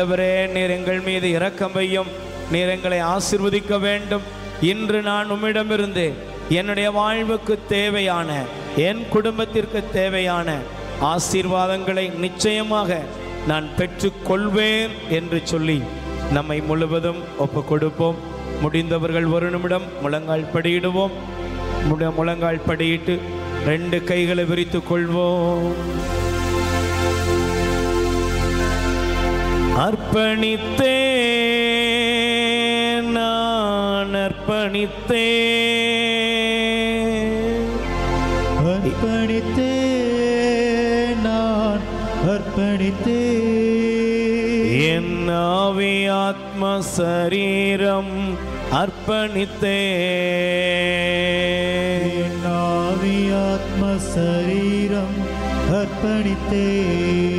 ஆண்டவரே, நீர் எங்கள் மீது இரக்கம் வையும். நீர் எங்களை ஆசீர்வதிக்க வேண்டும். இன்று நான் உம்மிடமிருந்து என்னுடைய வாழ்வுக்கு தேவையான, என் குடும்பத்திற்கு தேவையான ஆசீர்வாதங்களை நிச்சயமாக நான் பெற்றுக்கொள்வேன் என்று சொல்லி நம்மை முழுவதும் ஒப்பு கொடுப்போம். முடிந்தவர்கள் ஒரு நிமிடம் முழங்கால் படியிடுவோம். முழங்கால் படியிட்டு 2 கைகளை விரித்து கொள்வோம். அர்ப்பணித்தேன், நான் அர்ப்பணித்தேன், அர்ப்பணித்தேன், நான் அர்ப்பணித்தேன், என் ஆவி ஆத்ம சரீரம் அர்ப்பணித்தேன், என் ஆவி ஆத்ம சரீரம் அர்ப்பணித்தேன்.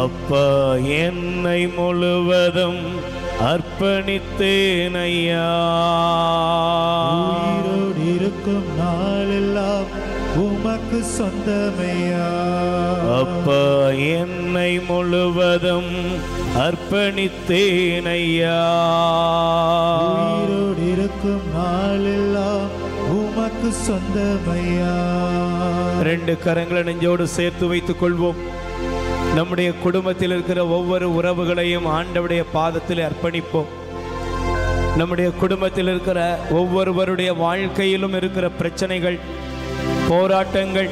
அப்பா, என்னை முழுவதும் அர்ப்பணித்தேன் ஐயா. உயிரோடு இருக்கும் நாளெல்லாம் உமக்கு சொந்தமையா. அப்பா, என்னை முழுவதும் அர்ப்பணித்தேன் ஐயா. உயிரோடு இருக்கும் நாளெல்லாம் உமக்கு சொந்தமையா. 2 கரங்களை நெஞ்சோடு சேர்த்து வைத்துக் கொள்வோம். நம்முடைய குடும்பத்தில் இருக்கிற ஒவ்வொரு உறவுகளையும் ஆண்டவருடைய பாதத்தில் அர்ப்பணிப்போம். நம்முடைய குடும்பத்தில் இருக்கிற ஒவ்வொருவருடைய வாழ்க்கையிலும் இருக்கிற பிரச்சனைகள், போராட்டங்கள்,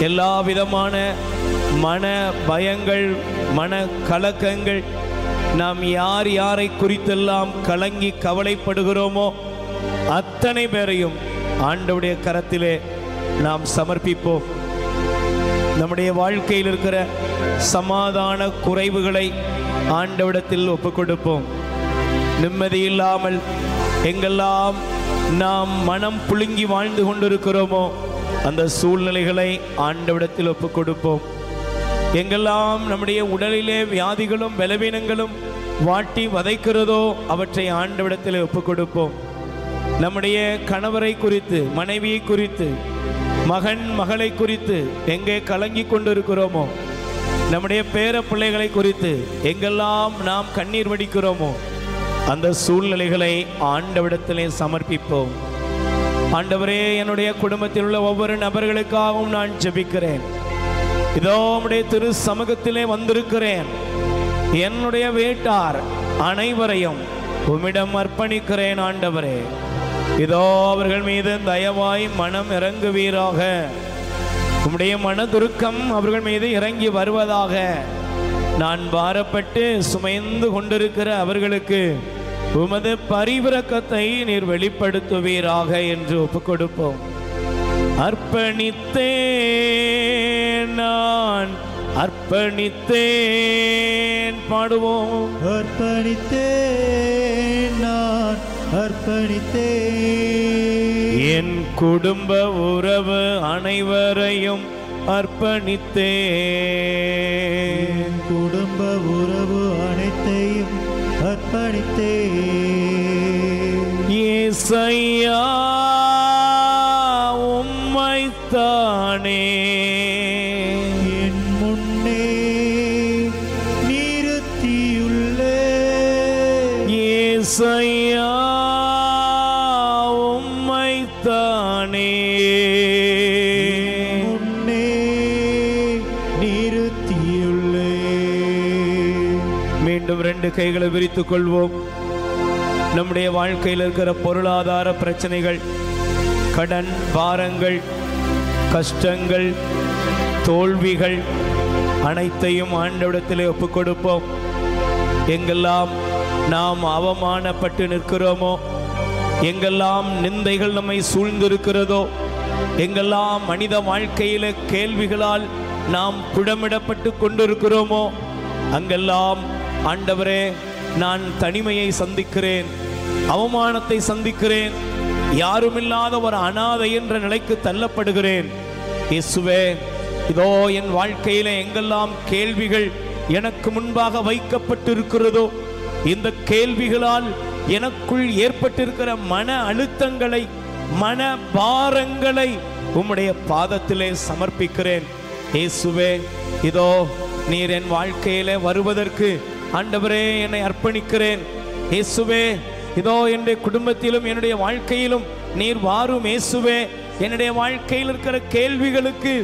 எல்லா விதமான மன பயங்கள், மன கலக்கங்கள், நாம் யார் யாரை குறித்தெல்லாம் கலங்கி கவலைப்படுகிறோமோ அத்தனை பேரையும் ஆண்டவருடைய கரத்திலே நாம் சமர்ப்பிப்போம். நம்முடைய வாழ்க்கையில் இருக்கிற சமாதான குறைவுகளை ஆண்டவரிடத்தில் ஒப்புக் கொடுப்போம். நிம்மதி இல்லாமல் எங்கெல்லாம் நாம் மனம் புழுங்கி வாழ்ந்து கொண்டிருக்கிறோமோ அந்த சூழ்நிலைகளை ஆண்டவரிடத்தில் ஒப்புக் கொடுப்போம். எங்கெல்லாம் நம்முடைய உடலிலே வியாதிகளும் பலவீனங்களும் வாட்டி வதைக்கிறதோ அவற்றை ஆண்டவரிடத்தில் ஒப்புக் கொடுப்போம். நம்முடைய கணவரை குறித்து, மனைவியை குறித்து, மகன் மகளை குறித்து எங்கே கலங்கி கொண்டிருக்கிறோமோ, நம்முடைய பேர பிள்ளைகளை குறித்து எங்கெல்லாம் நாம் கண்ணீர் வடிக்கிறோமோ அந்த சூழ்நிலைகளை ஆண்டவரிடத்திலே சமர்ப்பிப்போம். ஆண்டவரே, என்னுடைய குடும்பத்தில் உள்ள ஒவ்வொரு நபர்களுக்காகவும் நான் ஜெபிக்கிறேன். இதோ உம்முடைய திரு சமூகத்திலே வந்திருக்கிறேன். என்னுடைய வீட்டார் அனைவரையும் உம்மிடம் அர்ப்பணிக்கிறேன். ஆண்டவரே, இதோ அவர்கள் மீது தயவாய் மனம் இறங்குவீராக. உம்முடைய மனதுருக்கம் அவர்கள் மீது இறங்கி வருவதாக. நான் பாரப்பட்டு சுமைந்து கொண்டிருக்கிற அவர்களுக்கு உமது பரிவிரக்கத்தை நீர் வெளிப்படுத்துவீராக என்று ஒப்புக் கொடுப்போம். அர்ப்பணித்தேன், நான் அர்ப்பணித்தேன். பாடுவோம். அர்ப்பணித்தேன், நான் அர்ப்பணித்தேன், என் குடும்ப உறவு அனைவரையும் அர்ப்பணித்தேன், குடும்ப உறவு அனைத்தையும் அர்ப்பணித்தேன். ஏசையா, உம்மைத்தானே என் முன்னே நிறுத்தியுள்ளே. ஏசையா, உம்மைத்தானே முன்னே நிறுத்தியுள்ளே. மீண்டும் 2 கைகளை விரித்துக் கொள்வோம். நம்முடைய வாழ்க்கையில் இருக்கிற பொருளாதார பிரச்சனைகள், கடன் பாரங்கள், கஷ்டங்கள், தோல்விகள் அனைத்தையும் ஆண்டவரிடத்திலே ஒப்புக் கொடுப்போம். எங்கெல்லாம் நாம் அவமானப்பட்டு நிற்கிறோமோ, எங்கெல்லாம் நிந்தைகள் நம்மை சூழ்ந்திருக்கிறதோ, எங்கெல்லாம் மனித வாழ்க்கையில கேள்விகளால் நாம் புடமிடப்பட்டு கொண்டிருக்கிறோமோ அங்கெல்லாம் ஆண்டவரே, நான் தனிமையை சந்திக்கிறேன், அவமானத்தை சந்திக்கிறேன், யாருமில்லாத ஒரு அனாதை என்ற நிலைக்கு தள்ளப்படுகிறேன். இயேசுவே, இதோ என் வாழ்க்கையில எங்கெல்லாம் கேள்விகள் எனக்கு முன்பாக வைக்கப்பட்டிருக்கிறதோ, இந்த கேள்விகளால் எனக்குள் ஏற்பட்டிருக்கிற மன அழுத்தங்களை, மன பாரங்களை உம்முடைய பாதத்திலே சமர்ப்பிக்கிறேன். இயேசுவே, இதோ நீர் என் வாழ்க்கையிலே வருவதற்கு ஆண்டவரே என்னை அர்ப்பணிக்கிறேன். இயேசுவே, இதோ என்னுடைய குடும்பத்திலும் என்னுடைய வாழ்க்கையிலும் நீர் வாரும். இயேசுவே, என்னுடைய வாழ்க்கையில் இருக்கிற கேள்விகளுக்கு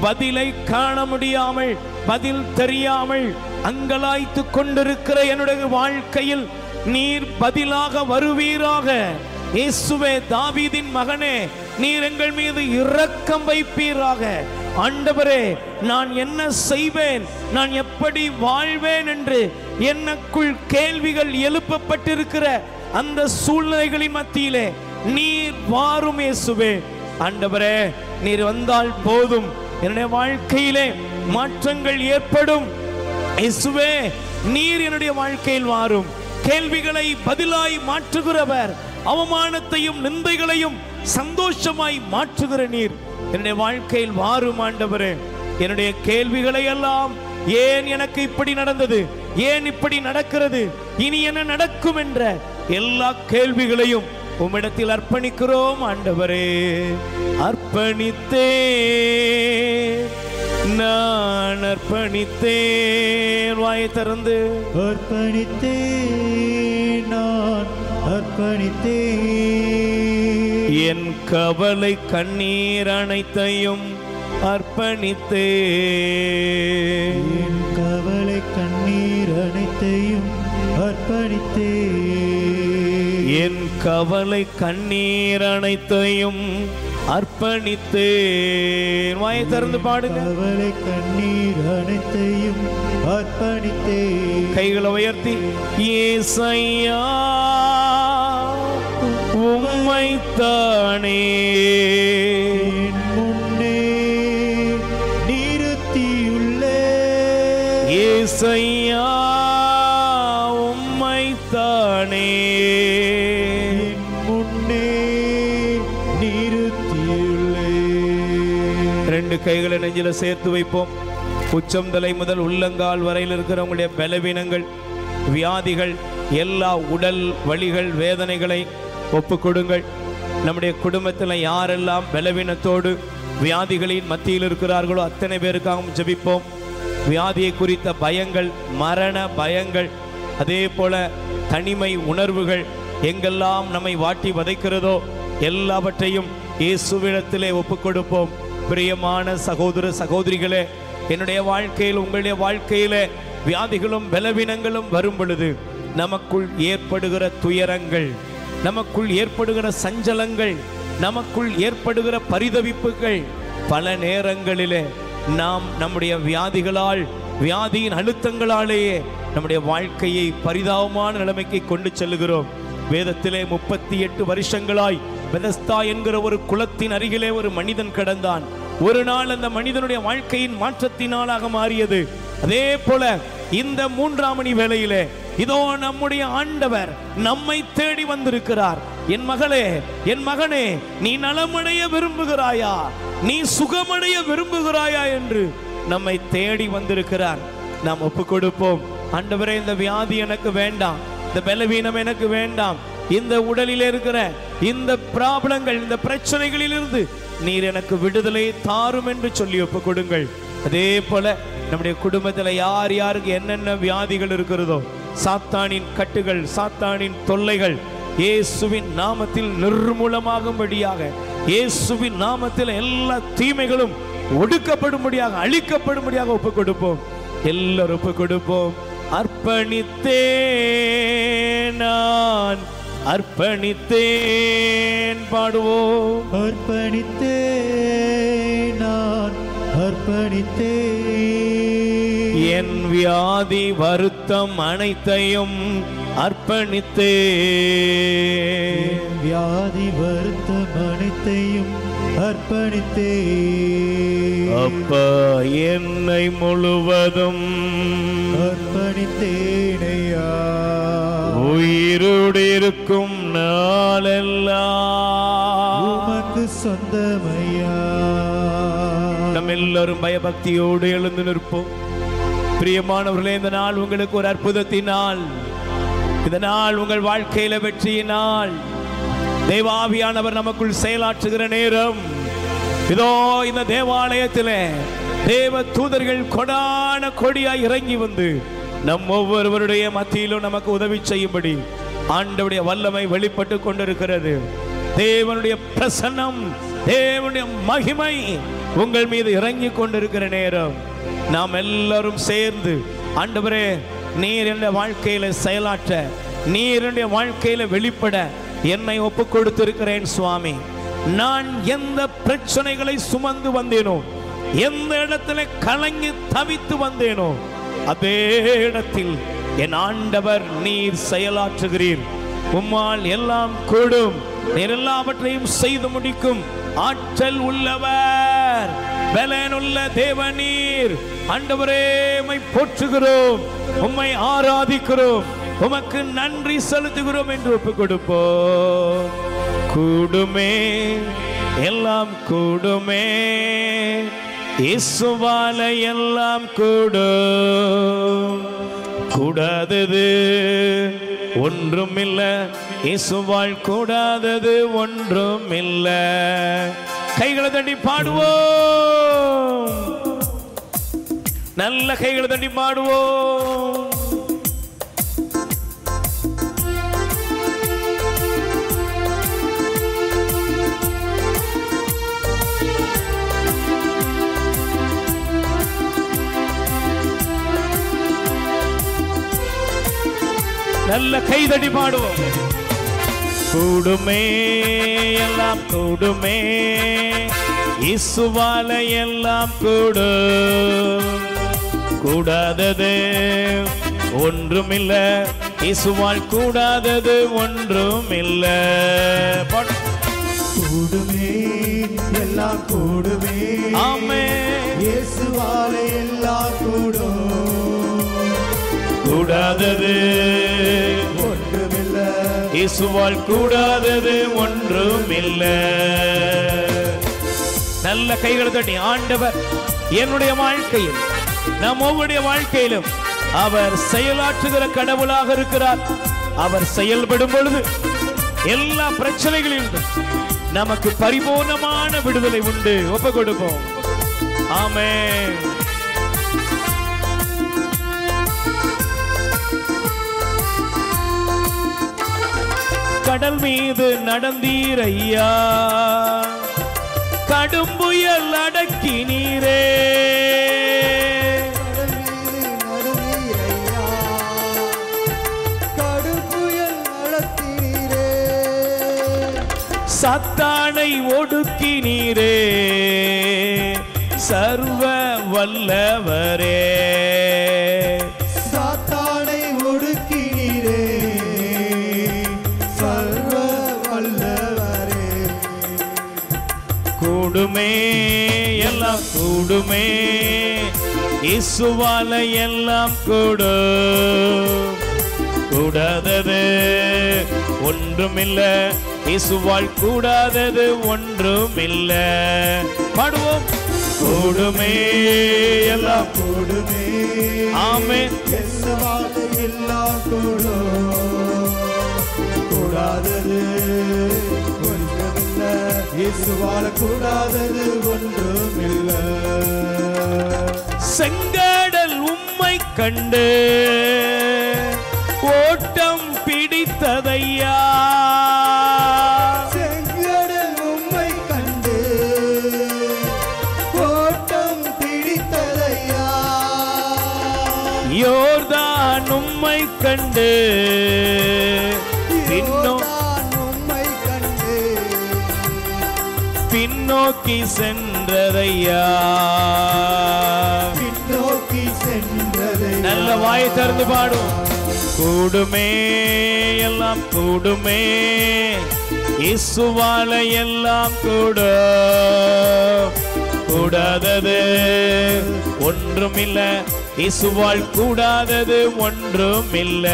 பதிலை காண முடியாமல், பதில் தெரியாமல் அங்கலாய்த்து கொண்டிருக்கிற என்னுடைய வாழ்க்கையில் நீர் பதிலாக வருவீராக. இயேசுவே, தாவீதின் மகனே, நீர் எங்கள் மீது இரக்கம் வைப்பீராக. ஆண்டவரே, நான் என்ன செய்வேன், நான் எப்படி வாழ்வேன் என்று எனக்குள் கேள்விகள் எழுப்பப்பட்டிருக்கிற அந்த சூழ்நிலைகளின் மத்தியிலே நீர் வாரும். இயேசுவே, ஆண்டவரே, நீர் வந்தால் போதும், என்னுடைய வாழ்க்கையிலே மாற்றங்கள் ஏற்படும். இயேசுவே, நீர் என்னுடைய வாழ்க்கையில் வாரும். கேள்விகளை பதிலாய் மாற்றுகிறவர், அவமானத்தையும் நிந்தைகளையும் சந்தோஷமாய் மாற்றுகிற நீர் என்னுடைய வாழ்க்கையில் வாரும். ஆண்டவரே, என்னுடைய கேள்விகளை எல்லாம், ஏன் எனக்கு இப்படி நடந்தது, ஏன் இப்படி நடக்கிறது, இனி என்ன நடக்கும் என்ற எல்லா கேள்விகளையும் உம்மிடத்தில் அர்ப்பணிக்கிறோம். ஆண்டவரே, அர்ப்பணித்தேன், நான் அர்ப்பணித்தேன். வாயை திறந்து அர்ப்பணித்தேன், நான் அர்ப்பணித்தேன். என் கவலை கண்ணீர் அனைத்தையும் அர்ப்பணித்தேன். என் கவலை கண்ணீர் அனைத்தையும் அர்ப்பணித்தேன். என் கவலை கண்ணீர் அனைத்தையும் அர்ப்பணித்தேன். வாயை திறந்து பாடுங்க. கவலை கண்ணீர் அனைத்தையும் அர்ப்பணித்தேன். கைகளை உயர்த்தி, ஏசையா உம்மைத்தானே என் முன்னே நிறுத்தியுள்ளே. ஏசையா உம்மைத்தானே என் முன்னே நிறுத்தியுள்ளே. ரெண்டு கைகளை நெஞ்சில சேர்த்து வைப்போம். உச்சம் தலை முதல் உள்ளங்கால் வரையில் இருக்கிற உங்களுடைய பலவீனங்கள், வியாதிகள், எல்லா உடல் வலிகள், வேதனைகளை ஒப்பு கொடுங்கள். நம்முடைய குடும்பத்தில் யாரெல்லாம் பலவீனத்தோடு வியாதிகளின் மத்தியில் இருக்கிறார்களோ அத்தனை பேருக்காகவும் ஜெபிப்போம். வியாதியை குறித்த பயங்கள், மரண பயங்கள், அதே போல தனிமை உணர்வுகள் எங்கெல்லாம் நம்மை வாட்டி வதைக்கிறதோ எல்லாவற்றையும் இயேசுவிடத்திலே ஒப்பு கொடுப்போம். பிரியமான சகோதர சகோதரிகளே, என்னுடைய வாழ்க்கையில், உங்களுடைய வாழ்க்கையிலே வியாதிகளும் பலவீனங்களும் வரும் பொழுது நமக்குள் ஏற்படுகிற துயரங்கள், நமக்குள் ஏற்படுகிற சஞ்சலங்கள், நமக்குள் ஏற்படுகிற பரிதவிப்புகள், பல நேரங்களிலே நாம் நம்முடைய வியாதிகளால், வியாதியின் அழுத்தங்களாலேயே நம்முடைய வாழ்க்கையை பரிதாபமான நிலைமைக்கு கொண்டு செல்லுகிறோம். வேதத்திலே 38 வருஷங்களாய் பெதஸ்தா என்கிற ஒரு குளத்தின் அருகிலே ஒரு மனிதன் கிடந்தான். ஒரு நாள் அந்த மனிதனுடைய வாழ்க்கையின் மாற்றத்தினாலாக மாறியது. அதே போல இந்த 3ஆம் மணி வேளையிலே இதோ நம்முடைய ஆண்டவர் நம்மை தேடி வந்திருக்கிறார். என் மகளே, என் மகனே, நீ நலமடைய விரும்புகிறாயா, நீ சுகமடைய விரும்புகிறாயா என்று நம்மை தேடி வந்திருக்கிறார். நாம் ஒப்பு கொடுப்போம். ஆண்டவரே, இந்த வியாதி எனக்கு வேண்டாம், இந்த பலவீனம் எனக்கு வேண்டாம், இந்த உடலில் இருக்கிற இந்த பிராப்ளங்கள், இந்த பிரச்சனைகளிலிருந்து நீர் எனக்கு விடுதலை தாரும் என்று சொல்லி ஒப்பு கொடுங்கள். அதே போல நம்முடைய குடும்பத்தில் யார் யாருக்கு என்னென்ன வியாதிகள் இருக்கிறதோ, சாத்தானின் கட்டுகள், சாத்தானின் தொல்லைகள் இயேசுவின் நாமத்தில் நிர்மூலமாகும்படியாக, இயேசுவின் நாமத்தில் எல்லா தீமைகளும் ஒடுக்கப்படும்படியாக, அழிக்கப்படும்படியாக ஒப்பு கொடுப்போம். எல்லாரும் ஒப்பு கொடுப்போம். அர்ப்பணித்தேன், நான் அர்ப்பணித்தேன். பாடுவோம். அர்ப்பணித்தேன், நான் அர்ப்பணித்தேன். என் வியாதி வருத்தம் அனைத்தையும் அர்ப்பணித்தேன். வியாதி வருத்தம் அனைத்தையும் அர்ப்பணித்தேன். அப்பா, என்னை முழுவதும் அர்ப்பணித்தேனையா. உயிரோடு இருக்கும் நாளெல்லாம் உமக்கு சொந்தமையா. நம்ம எல்லாரும் பயபக்தியோடு எழுந்து நிற்போம். பிரியமானவர்களே, இந்த நாள் உங்களுக்கு ஒரு அற்புதத்தினால், இந்த நாள் உங்கள் வாழ்க்கையில வெற்றியினால், தேவாவியானவர் நமக்குள் செயலாற்றுகிற நேரம். இதோ இந்த தேவாலயத்திலே தேவ தூதர்கள் கொடான கொடியாய் இறங்கி வந்து நம் ஒவ்வொருவருடைய மத்தியிலும் நமக்கு உதவி செய்யும்படி ஆண்டவருடைய வல்லமை வெளிப்பட்டு கொண்டிருக்கிறது. தேவனுடைய பிரசன்னம், தேவனுடைய மகிமை உங்கள் மீது இறங்கி கொண்டிருக்கிற நேரம் நாம் எல்லாரும் சேர்ந்து, ஆண்டவரே நீர் என்ற வாழ்க்கையில செயலாற்ற, நீர் என்னுடைய வாழ்க்கையில வெளிப்பட என்னை ஒப்பு கொடுத்திருக்கிறேன் சுவாமி. நான் எந்த பிரச்சனைகளை சுமந்து வந்தேனோ, எந்த இடத்துல கலங்கி தவித்து வந்தேனோ, அதே இடத்தில் என் ஆண்டவர் நீர் செயலாற்றுகிறீர். உம்மால் எல்லாம் கூடும், நீர் எல்லாவற்றையும் செய்து முடிக்கும் ஆற்றல் உள்ளவர், பலனுள்ள தேவனீர். ஆண்டவரே உம்மை போற்றுகிறோம், உம்மை ஆராதிக்கிறோம், உமக்கு நன்றி செலுத்துகிறோம் என்று ஒப்புக் கொடுப்போம். கூடுமே, எல்லாம் கூடுமே, இயேசுவால எல்லாம் கூடும். கூடாதது ஒன்றுமில்ல, இயேசுவால் கூடாதது ஒன்றுமில்ல. கைகளை தட்டி பாடுவோம், நல்ல கைகளை தட்டி பாடுவோம். நல்ல கைதடி பாடுவோம். கூடுமே, எல்லாம் கூடுமே, இயேசுவால எல்லாம் கூடும். கூடாதது ஒன்றுமில்ல, இயேசுவால் கூடாதது ஒன்றுமில்ல. கூடுமே, எல்லாம் கூடுமே, ஆமென், இயேசுவால எல்லாம் கூடும். கூடாதது ஒன்றுமில்ல, இயேசுவால் கூடாதது ஒன்றுமில்ல. நல்ல கைகளை தட்டி ஆண்டவர் என்னுடைய வாழ்க்கையில், நம் ஒவ்வொருடைய வாழ்க்கையிலும் அவர் செயலாற்றுகிற கடவுளாக இருக்கிறார். அவர் செயல்படும் பொழுது எல்லா பிரச்சனைகளிலும் நமக்கு பரிபூர்ணமான விடுதலை உண்டு. ஒப்பு கொடுப்போம். ஆமென். கடல் மீது நடந்தீரையா, கடும் புயல் அடக்கி நீரே. சாத்தானை ஒடுக்கி நீரே, சர்வ வல்லவரே. சாத்தானை ஒடுக்கி நீரே, சர்வ வல்லவரே. கூடுமே, எல்லாம் கூடுமே, இயேசுவால எல்லாம் கூடும். கூடாதது ஒன்றுமில்ல, இயேசுவால் கூடாதது ஒன்றுமில்ல. பாடுவோம். கூடுமே, எல்லாம் கூடுமே, ஆமென், இயேசுவால எல்லாம் கூடும். கூடாதது ஒன்றுமில்ல, இயேசுவால கூடாதது ஒன்றுமில்ல. செங்கடல் உம்மை கண்டு ஓட்டம் பிடித்ததையா. செங்கடல் உம்மை கண்டு ஓட்டம் பிடித்ததையா. யோர்தான் உம்மை கண்டு உம்மை கண்டு பின்னோக்கி சென்றதையா. பின்னோக்கி சென்றதை. நல்ல வாயை திறந்து பாடும். கூடுமே, எல்லாம் கூடுமே, இயேசுவால எல்லாம் கூடும். கூடாதது ஒன்றுமில்ல, இயேசுவால் கூடாதது ஒன்றுமில்ல.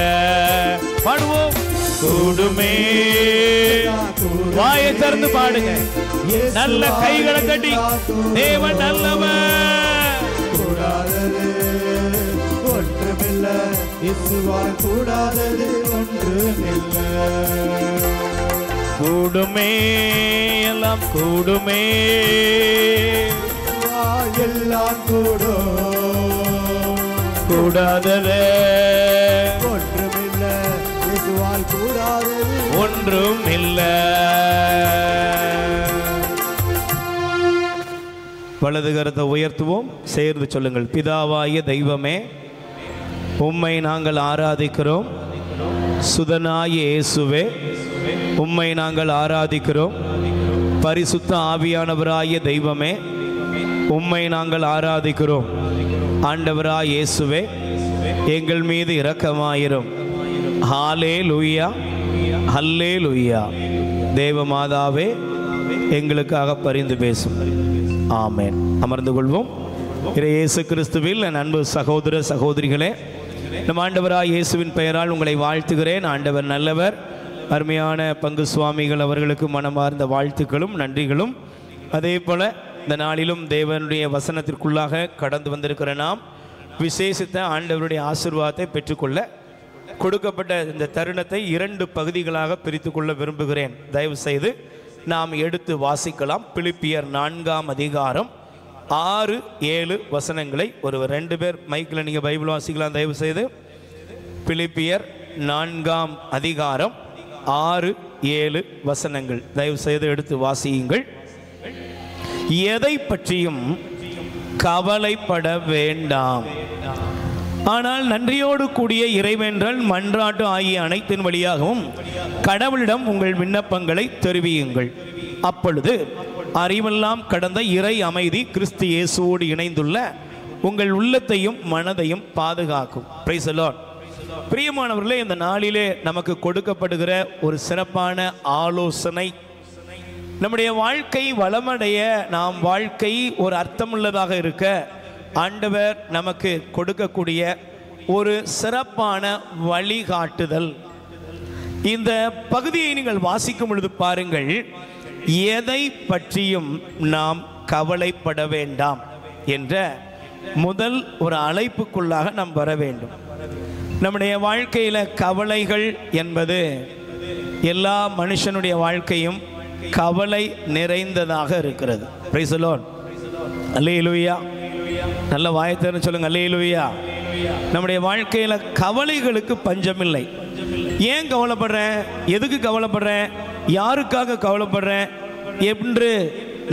பாடுவோம். கூடுமே, வாயை திறந்து பாடுங்க. நல்ல கைகளை கட்டி தேவன் நல்லவன். கூடாதது ஒன்றுமில்ல, இயேசுவால் கூடாதது ஒன்றுமில்ல. கூடுமே, எல்லாம் கூடுமே, எல்லாம் கூடாததே ஒன்றுமில்ல இயேசுவால் கூடாதது ஒன்றும் இல்ல. வலது கரத்தை உயர்த்துவோம், சேர்ந்து சொல்லுங்கள். பிதாவாகிய தெய்வமே, உம்மை நாங்கள் ஆராதிக்கிறோம். சுதனாகிய இயேசுவே, உம்மை நாங்கள் ஆராதிக்கிறோம். பரிசுத்த ஆவியானவராகிய தெய்வமே, உம்மை நாங்கள் ஆராதிக்கிறோம். ஆண்டவராகிய இயேசுவே, எங்கள் மீது இரக்கமாயிரும். ஹல்லேலூயா, ஹல்லேலூயா. தேவமாதாவே, எங்களுக்காக பரிந்து பேசும். ஆமென். அமர்ந்து கொள்வோம். இயேசு கிறிஸ்துவில் என் அன்பு சகோதர சகோதரிகளே, நம் ஆண்டவராகிய இயேசுவின் பெயரால் உங்களை வாழ்த்துகிறேன். ஆண்டவர் நல்லவர். அருமையான பங்கு சுவாமிகள் அவர்களுக்கு மனமார்ந்த வாழ்த்துக்களும் நன்றிகளும். அதே போல இந்த நாளிலும் தேவனுடைய வசனத்திற்குள்ளாக கடந்து வந்திருக்கிற நாம் விசேஷித்த ஆண்டவருடைய ஆசீர்வாதத்தை பெற்றுக்கொள்ள கொடுக்கப்பட்ட இந்த தருணத்தை 2 பகுதிகளாக பிரித்து கொள்ள விரும்புகிறேன். தயவு செய்து நாம் எடுத்து வாசிக்கலாம். பிலிப்பியர் 4ஆம் அதிகாரம் 6-7 வசனங்களை ஒருவர் 2 பேர் மைக்கில் நீங்கள் பைபிள் வாசிக்கலாம். தயவு செய்து பிலிப்பியர் 4ஆம் அதிகாரம் 6-7 வசனங்கள் தயவு செய்து எடுத்து வாசியுங்கள். எதை பற்றியும் கவலைப்பட வேண்டாம், ஆனால் நன்றியோடு கூடிய இறைவேண்டல் மன்றாட்டு ஆகிய அனைத்தின் வழியாகவும் கடவுளிடம் உங்கள் விண்ணப்பங்களை தெரிவியுங்கள். அப்பொழுது அறிவெல்லாம் கடந்த இறை அமைதி கிறிஸ்து இயேசுவோடு இணைந்துள்ள உங்கள் உள்ளத்தையும் மனதையும் பாதுகாக்கும். Price the Lord. பிரியமானவர்களே, இந்த நாளிலே நமக்கு கொடுக்கப்படுகிற ஒரு சிறப்பான ஆலோசனை, நம்முடைய வாழ்க்கை வளமடைய, நாம் வாழ்க்கை ஒரு அர்த்தமுள்ளதாக இருக்க ஆண்டவர் நமக்கு கொடுக்கக்கூடிய ஒரு சிறப்பான வழிகாட்டுதல். இந்த பகுதியை நீங்கள் வாசிக்கும் பொழுது பாருங்கள், எதை பற்றியும் நாம் கவலைப்பட வேண்டாம் என்ற முதல் ஒரு அழைப்புக்குள்ளாக நாம் வர வேண்டும். நம்முடைய வாழ்க்கையில் கவலைகள் என்பது எல்லா மனுஷனுடைய வாழ்க்கையும் கவலை நிறைந்ததாக இருக்கிறது. Praise the Lord. அல்லேலூயா. நல்ல வாயத்தேன்னு சொல்லுங்க. அல்லேலூயா. நம்முடைய வாழ்க்கையில் கவலைகளுக்கு பஞ்சமில்லை. ஏன் கவலைப்படுறேன், எதுக்கு கவலைப்படுறேன், யாருக்காக கவலைப்படுறேன் என்று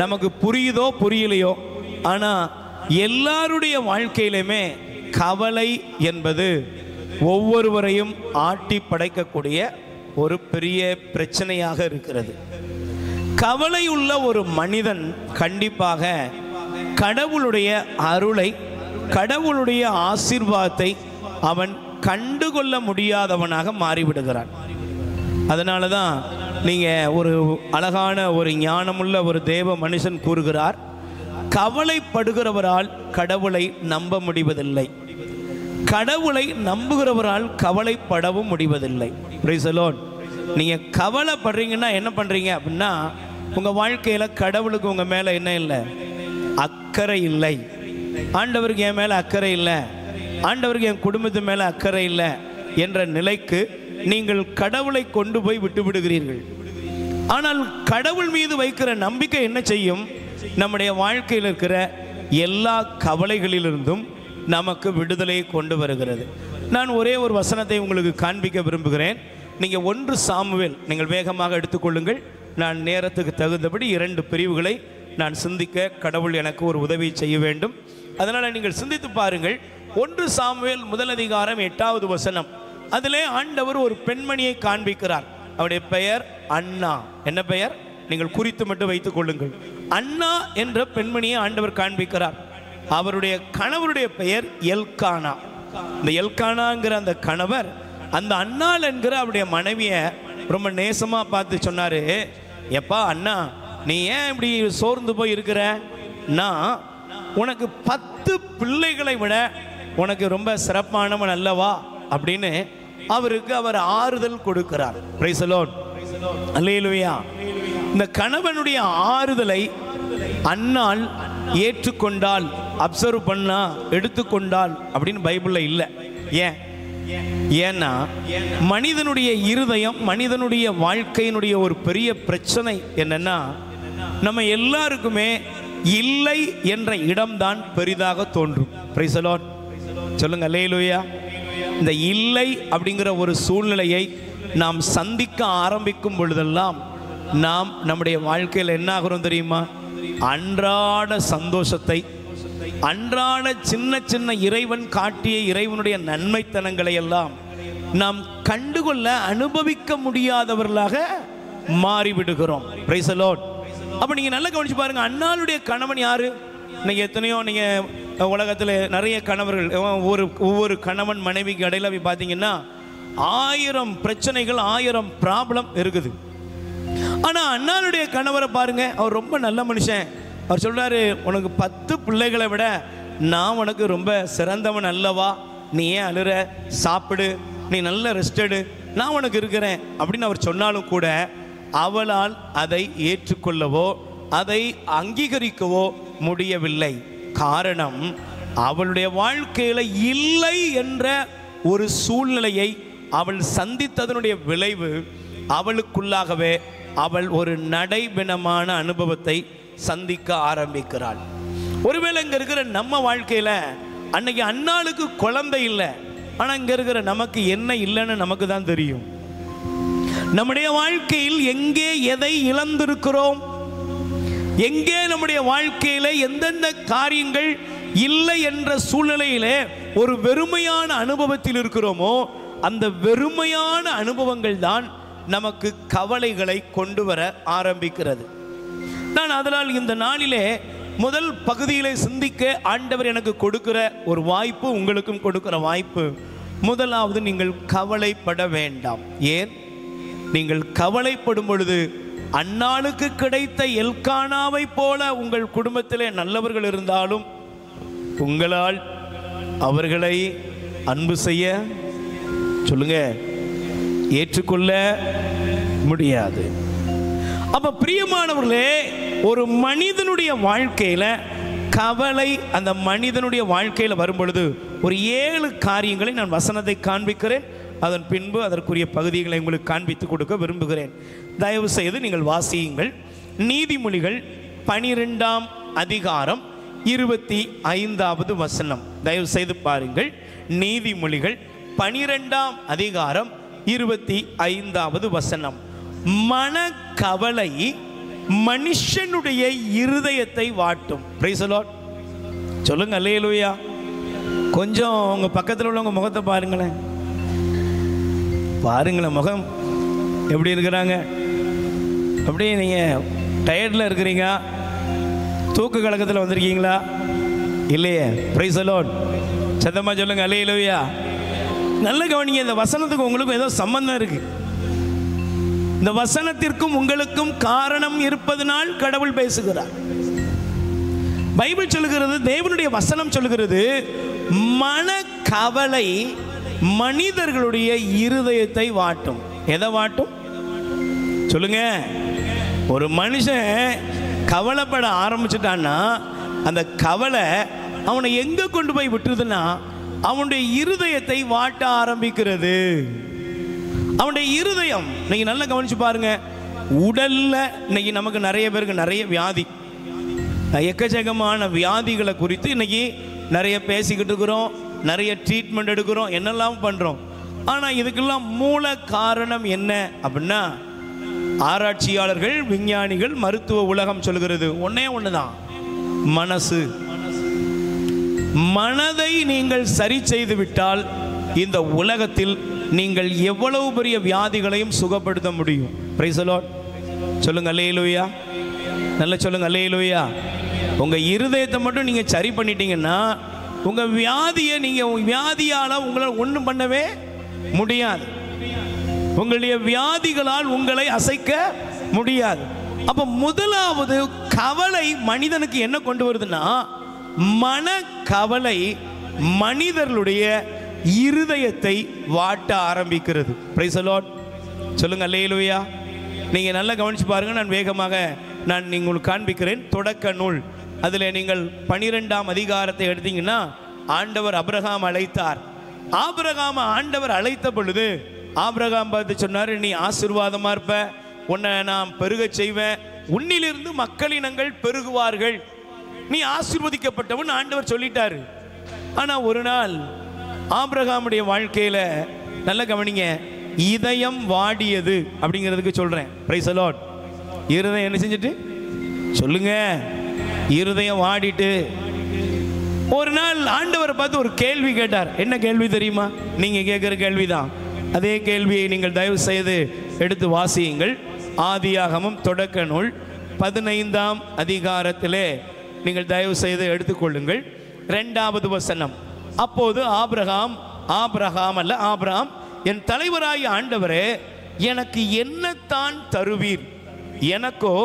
நமக்கு புரியுதோ புரியலையோ, ஆனால் எல்லாருடைய வாழ்க்கையிலுமே கவலை என்பது ஒவ்வொருவரையும் ஆட்டி படைக்கக்கூடிய ஒரு பெரிய பிரச்சனையாக இருக்கிறது. கவலை உள்ள ஒரு மனிதன் கண்டிப்பாக கடவுளுடைய அருளை, கடவுளுடைய ஆசீர்வாதத்தை அவன் கண்டுகொள்ள முடியாதவனாக மாறிவிடுகிறான். அதனால தான் நீங்கள் ஒரு அழகான ஒரு ஞானமுள்ள ஒரு தேவ மனுஷன் கூறுகிறார், கவலைப்படுகிறவரால் கடவுளை நம்ப முடிவதில்லை, கடவுளை நம்புகிறவரால் கவலைப்படவும் முடிவதில்லை. Price the Lord. நீங்கள் கவலைப்படுறீங்கன்னா என்ன பண்ணுறீங்க அப்படின்னா, உங்கள் வாழ்க்கையில் கடவுளுக்கு உங்கள் மேலே என்ன இல்லை, அக்கறை இல்லை. ஆண்டவருக்கு என் மேலே அக்கறை இல்லை, ஆண்டவருக்கு என் குடும்பத்து மேலே அக்கறை இல்லை என்ற நிலைக்கு நீங்கள் கடவுளை கொண்டு போய் விட்டு விடுகிறீர்கள். ஆனால் கடவுள் மீது வைக்கிற நம்பிக்கை என்ன செய்யும், நம்முடைய வாழ்க்கையில் இருக்கிற எல்லா கவலைகளிலிருந்தும் நமக்கு விடுதலையை கொண்டு வருகிறது. நான் ஒரே ஒரு வசனத்தை உங்களுக்கு காண்பிக்க விரும்புகிறேன். நீங்கள் 1 சாமுவேல் நீங்கள் வேகமாக எடுத்துக்கொள்ளுங்கள். நான் நேரத்துக்கு தகுந்தபடி 2 பிரிவுகளை நான் சிந்திக்க கடவுள் எனக்கு ஒரு உதவி செய்ய வேண்டும். அதனால் நீங்கள் சிந்தித்து பாருங்கள். 1 சாமுவேல் 1 அதிகாரம் 8வது வசனம். அதிலே ஆண்டவர் ஒரு பெண்மணியை காண்பிக்கிறார். அவருடைய பெயர் அன்னா. என்ன பெயர்? நீங்கள் குறித்து மட்டும் வைத்துக் கொள்ளுங்கள். அன்னா என்ற பெண்மணியை ஆண்டவர் காண்பிக்கிறார். அவருடைய கணவருடைய பெயர் எல்கானா. இந்த எல்கானாங்கிற அந்த கணவர் அந்த அன்னாள் என்கிற அவருடைய மனைவியை ரொம்ப நேசமாக பார்த்து சொன்னார், எப்பா அண்ணா, நீ ஏன் இப்படி சோர்ந்து போய் இருக்கிற, நான் உனக்கு 10 பிள்ளைகளை விட உனக்கு ரொம்ப சிறப்பானவன் அல்லவா அப்படின்னு அவருக்கு அவர் ஆறுதல் கொடுக்கிறார். Praise the Lord. அல்லேலூயா. இந்த கணவனுடைய ஆறுதலை அன்னாள் ஏற்றுக்கொண்டால், அப்சர்வ் பண்ணா, எடுத்துக்கொண்டால் அப்படின்னு பைபிளில் இல்லை. ஏன்னா மனிதனுடைய இருதயம், மனிதனுடைய வாழ்க்கையினுடைய ஒரு பெரிய பிரச்சனை என்னன்னா, நம்ம எல்லாருக்குமே இல்லை என்ற இடம்தான் பெரிதாக தோன்றும். Price the Lord. சொல்லுங்க அல்லேலூயா. இந்த இல்லை அப்படிங்கிற ஒரு சூழ்நிலையை நாம் சந்திக்க ஆரம்பிக்கும் பொழுதெல்லாம் நாம் நம்முடைய வாழ்க்கையில் என்ன ஆகிறோம் தெரியுமா? அன்றாட சந்தோஷத்தை, அன்றாட சின்ன சின்ன இறைவன் காட்டிய இறைவனுடைய நன்மைத்தனங்களை எல்லாம் நாம் கண்டுகொள்ள அனுபவிக்க முடியாதவர்களாக மாறிவிடுகிறோம். Price the Lord. அப்போ நீங்கள் நல்லா கவனிச்சு பாருங்க, அன்னாளுடைய கணவன் யாரு? இன்னைக்கு எத்தனையோ நீங்கள் உலகத்தில் நிறைய கணவர்கள், ஒவ்வொரு கணவன் மனைவிக்கு இடையில போய் பார்த்தீங்கன்னா 1000 பிரச்சனைகள், 1000 ப்ராப்ளம் இருக்குது. ஆனால் அன்னாளுடைய கணவரை பாருங்க, அவர் ரொம்ப நல்ல மனுஷன். அவர் சொல்றாரு, உனக்கு 10 பிள்ளைகளை விட நான் உனக்கு ரொம்ப சிறந்தவன் அல்லவா, நீ ஏன் அழுற, சாப்பிடு, நீ நல்ல ரெஸ்ட் எடு, நான் உனக்கு இருக்கிறேன் அப்படின்னு அவர் சொன்னாலும் கூட அவளால் அதை ஏற்றுக்கொள்ளவோ அதை அங்கீகரிக்கவோ முடியவில்லை. காரணம், அவளுடைய வாழ்க்கையில் இல்லை என்ற ஒரு சூழ்நிலையை அவள் சந்தித்ததனுடைய விளைவு அவளுக்குள்ளாகவே அவள் ஒரு நடைபெணமான அனுபவத்தை சந்திக்க ஆரம்பிக்கிறாள். ஒருவேளை இங்கே இருக்கிற நம்ம வாழ்க்கையில் அன்னைக்கு அன்னாளுக்கு குழந்தை இல்லை, ஆனால் இங்கே இருக்கிற நமக்கு என்ன இல்லைன்னு நமக்கு தான் தெரியும். நம்முடைய வாழ்க்கையில் எங்கே எதை இழந்திருக்கிறோம், எங்கே நம்முடைய வாழ்க்கையில் எந்தெந்த காரியங்கள் இல்லை என்ற சூழ்நிலையிலே ஒரு வெறுமையான அனுபவத்தில் இருக்கிறோமோ, அந்த வெறுமையான அனுபவங்கள் தான் நமக்கு கவலைகளை கொண்டு வர ஆரம்பிக்கிறது. நான் அதனால் இந்த நாளிலே முதல் பகுதியிலே சிந்திக்க ஆண்டவர் எனக்கு கொடுக்கிற ஒரு வாய்ப்பு, உங்களுக்கும் கொடுக்கிற வாய்ப்பு. முதலாவது, நீங்கள் கவலைப்பட வேண்டாம். ஏன்? நீங்கள் கவலைப்படும் பொழுது அன்னாளுக்கு கிடைத்த எல்கானாவை போல உங்கள் குடும்பத்திலே நல்லவர்கள் இருந்தாலும் உங்களால் அவர்களை அன்பு செய்ய சொல்லுங்க ஏற்றுக்கொள்ள முடியாது. அப்ப பிரியமானவர்களே, ஒரு மனிதனுடைய வாழ்க்கையில கவலை அந்த மனிதனுடைய வாழ்க்கையில் வரும் பொழுது ஒரு 7 காரியங்களை நான் வசனத்தை காண்பிக்கிறேன். அதன் பின்பு அதற்குரிய பகுதிகளை உங்களுக்கு காண்பித்து கொடுக்க விரும்புகிறேன். தயவு செய்து நீங்கள் வாசியுங்கள். நீதிமொழிகள் 12ஆம் அதிகாரம் 25வது வசனம். தயவு செய்து பாருங்கள். நீதிமொழிகள் 12ஆம் அதிகாரம் 25வது வசனம். மனக்கவலை மனுஷனுடைய இருதயத்தை வாட்டும். Praise the Lord. சொல்லுங்க அல்லேலூயா. கொஞ்சம் உங்க பக்கத்தில் உள்ளவங்க முகத்தை பாருங்களேன். பாருங்களேன் முகம் எப்படி இருக்கிறாங்க. அப்படியே நீங்கள் டயர்டில் இருக்கிறீங்க, தூக்க கலக்கத்தில் வந்திருக்கீங்களா? இல்லையே. Price the Lord. சத்தமாக சொல்லுங்க அல்லேலூயா. நல்ல கவனிங்க, இந்த வசனத்துக்கு உங்களுக்கும் ஏதோ சம்பந்தம் இருக்கு. இந்த வசனத்திற்கும் உங்களுக்கும் காரணம் இருப்பதனால் கடவுள் பேசுகிறார். பைபிள் சொல்லுகிறது, தேவனுடைய வசனம் சொல்லுகிறது, மனக்கவலை மனிதர்களுடைய இருதயத்தை வாட்டும். எதை வாட்டும் சொல்லுங்க? ஒரு மனுஷன் கவலைப்பட ஆரம்பிச்சுட்டான்னா அந்த கவலை அவனை எங்க கொண்டு போய் விட்டுருதுன்னா அவனுடைய இருதயத்தை வாட்ட ஆரம்பிக்கிறது. அவனுடைய இருதயம், இன்னைக்கு நல்லா கவனிச்சு பாருங்க, உடல்ல இன்னைக்கு நமக்கு நிறைய பேருக்கு நிறைய வியாதி, எக்கச்சக்கமான வியாதிகளை குறித்து இன்னைக்கு நிறைய பேசிக்கிட்டு இருக்கிறோம், நிறைய ட்ரீட்மெண்ட் எடுக்கிறோம், என்னெல்லாம் பண்ணுறோம். ஆனால் இதுக்கெல்லாம் மூல காரணம் என்ன அப்படின்னா, ஆராய்ச்சியாளர்கள், விஞ்ஞானிகள், மருத்துவ உலகம் சொல்கிறது ஒன்னே ஒன்று தான், மனசு. மனதை நீங்கள் சரி செய்து விட்டால் இந்த உலகத்தில் நீங்கள் எவ்வளவு பெரிய வியாதிகளையும் சுகப்படுத்த முடியும். Price the Lord. சொல்லுங்க அல்லேலூயா. நல்லா சொல்லுங்க அல்லேலூயா. உங்க இருதயத்தை மட்டும் நீங்க சரி பண்ணிட்டீங்கன்னா உங்க வியாதியை வியாதியால உங்களால் ஒன்றும் பண்ணவே முடியாது. உங்களுடைய வியாதிகளால் உங்களை அசைக்க முடியாது. அப்ப முதலாவது கவலை மனிதனுக்கு என்ன கொண்டு வருதுன்னா, மனக்கவலை மனிதர்களுடைய இருதயத்தை வாட்ட ஆரம்பிக்கிறது. Price the Lord. சொல்லுங்க அல்லேலூயா. நீங்க நல்லா கவனிச்சு பாருங்க. நான் வேகமாக உங்களுக்கு காண்பிக்கிறேன். தொடக்க நூல் அதில் நீங்கள் 12ஆம் அதிகாரத்தை எடுத்தீங்கன்னா, ஆண்டவர் ஆபிரகாம் அழைத்தார். ஆபிரகாம் ஆண்டவர் அழைத்த பொழுது ஆபிரகாம் பார்த்து சொன்னார், நீ ஆசீர்வாதமா இருப்ப, உன்னை நான் பெருக செய்வேன், உன்னிலிருந்து மக்களினங்கள் பெருகுவார்கள் நீ ஆசீர்வதிக்கப்பட்டவன் ஆண்டவர் சொல்லிட்டாரு. ஆனா ஒரு நாள் ஆபிரகாமுடைய வாழ்க்கையில நல்ல கவனிங்க, இதயம் வாடியது அப்படிங்கிறதுக்கு சொல்றேன். Price the Lord. இருதயம் என்ன செஞ்சுட்டு சொல்லுங்க, இருதயம் வாடிட்டு ஒரு நாள் ஆண்டவரை பார்த்து ஒரு கேள்வி கேட்டார். என்ன கேள்வி தெரியுமா? நீங்க கேட்கிற கேள்விதான். அதே கேள்வியை நீங்கள் தயவு செய்து எடுத்து வாசியுங்கள். ஆதியாகமம் தொடக்க நூல் 15ஆம் அதிகாரத்திலே நீங்கள் தயவு செய்து எடுத்துக்கொள்ளுங்கள். 2வது வசனம். அப்போது ஆபிரகாம், என் தலைவராகிய ஆண்டவரே, எனக்கு என்னத்தான் தருவீர்? எனக்கோ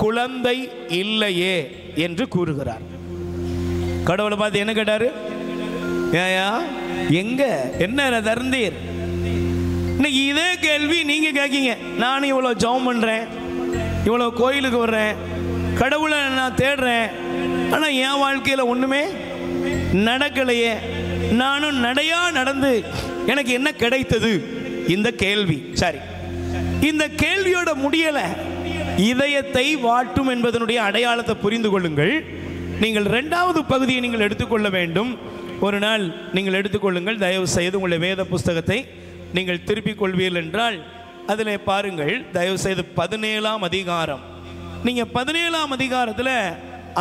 குழந்தை இல்லையே என்று கூறுகிறார். கடவுளை பார்த்து என்ன கேட்டாரு? ஏயா எங்க என்ன தருந்தீர்? இன்னைக்கு இதே கேள்வி நீங்க கேட்கீங்க. நானும் இவ்வளவு ஜெபம் பண்றேன், இவ்வளவு கோயிலுக்கு வர்றேன், கடவுளை நான் தேடுறேன், ஆனா என் வாழ்க்கையில ஒண்ணுமே நடக்கலையே. நானும் நடையா நடந்து எனக்கு என்ன கிடைத்தது? இந்த கேள்வி. சரி, இந்த கேள்வியோட முடியல. இதயத்தை வாட்டும் என்பதனுடைய அடையாளத்தை புரிந்து கொள்ளுங்கள். நீங்கள் 2வது பகுதியை நீங்கள் எடுத்துக்கொள்ள வேண்டும். ஒரு நாள் நீங்கள் எடுத்துக்கொள்ளுங்கள். தயவு செய்து உங்களுடைய வேத புஸ்தகத்தை நீங்கள் திருப்பிக் கொள்வீர்கள் என்றால் அதில் பாருங்கள். தயவு செய்து 17ஆம் அதிகாரம். நீங்க 17ஆம் அதிகாரத்தில்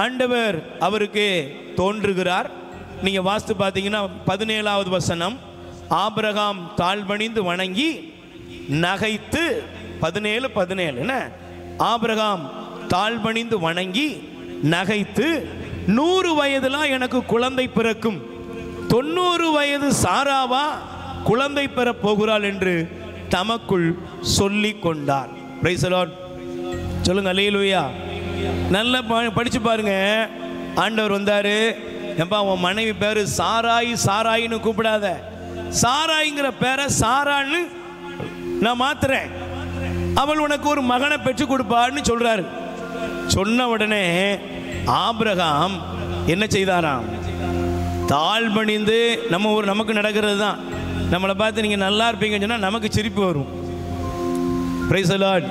ஆண்டவர் அவருக்கு தோன்றுகிறார். நீங்க வாஸ்து பார்த்தீங்கன்னா 17வது வசனம். ஆபிரகாம் தாழ்பணிந்து வணங்கி நகைத்து 17 என்ன? ஆபிரகாம் தாழ்பணிந்து வணங்கி நகைத்து 100 வயதுலாம் எனக்கு குழந்தை பிறக்கும், 90 வயது சாராவா குழந்தை பெற போகிறாள் என்று தமக்குள் சொல்லி கொண்டார். Price the Lord. சொல்லுங்க அல்லேலூயா. நல்லா படிச்சு பாருங்க. ஆண்டவர் வந்தாரு. ஏம்பா உன் மனைவி பேரு சாராயின்னு கூப்பிடாத, சாராய்ங்கிற பேரை சாரான்னு நான் மாத்துறேன், அவள் உனக்கு ஒரு மகனை பெற்று கொடுப்பான்னு சொல்றாரு. சொன்ன உடனே ஆபிரகாம் என்ன செய்தாராம்? தாழ்பணிந்து, நமக்கு நடக்கிறது தான். நம்மளை பார்த்து நீங்க நல்லா இருப்பீங்கன்னு சொன்னா நமக்கு சிரிப்பு வரும். Price the Lord.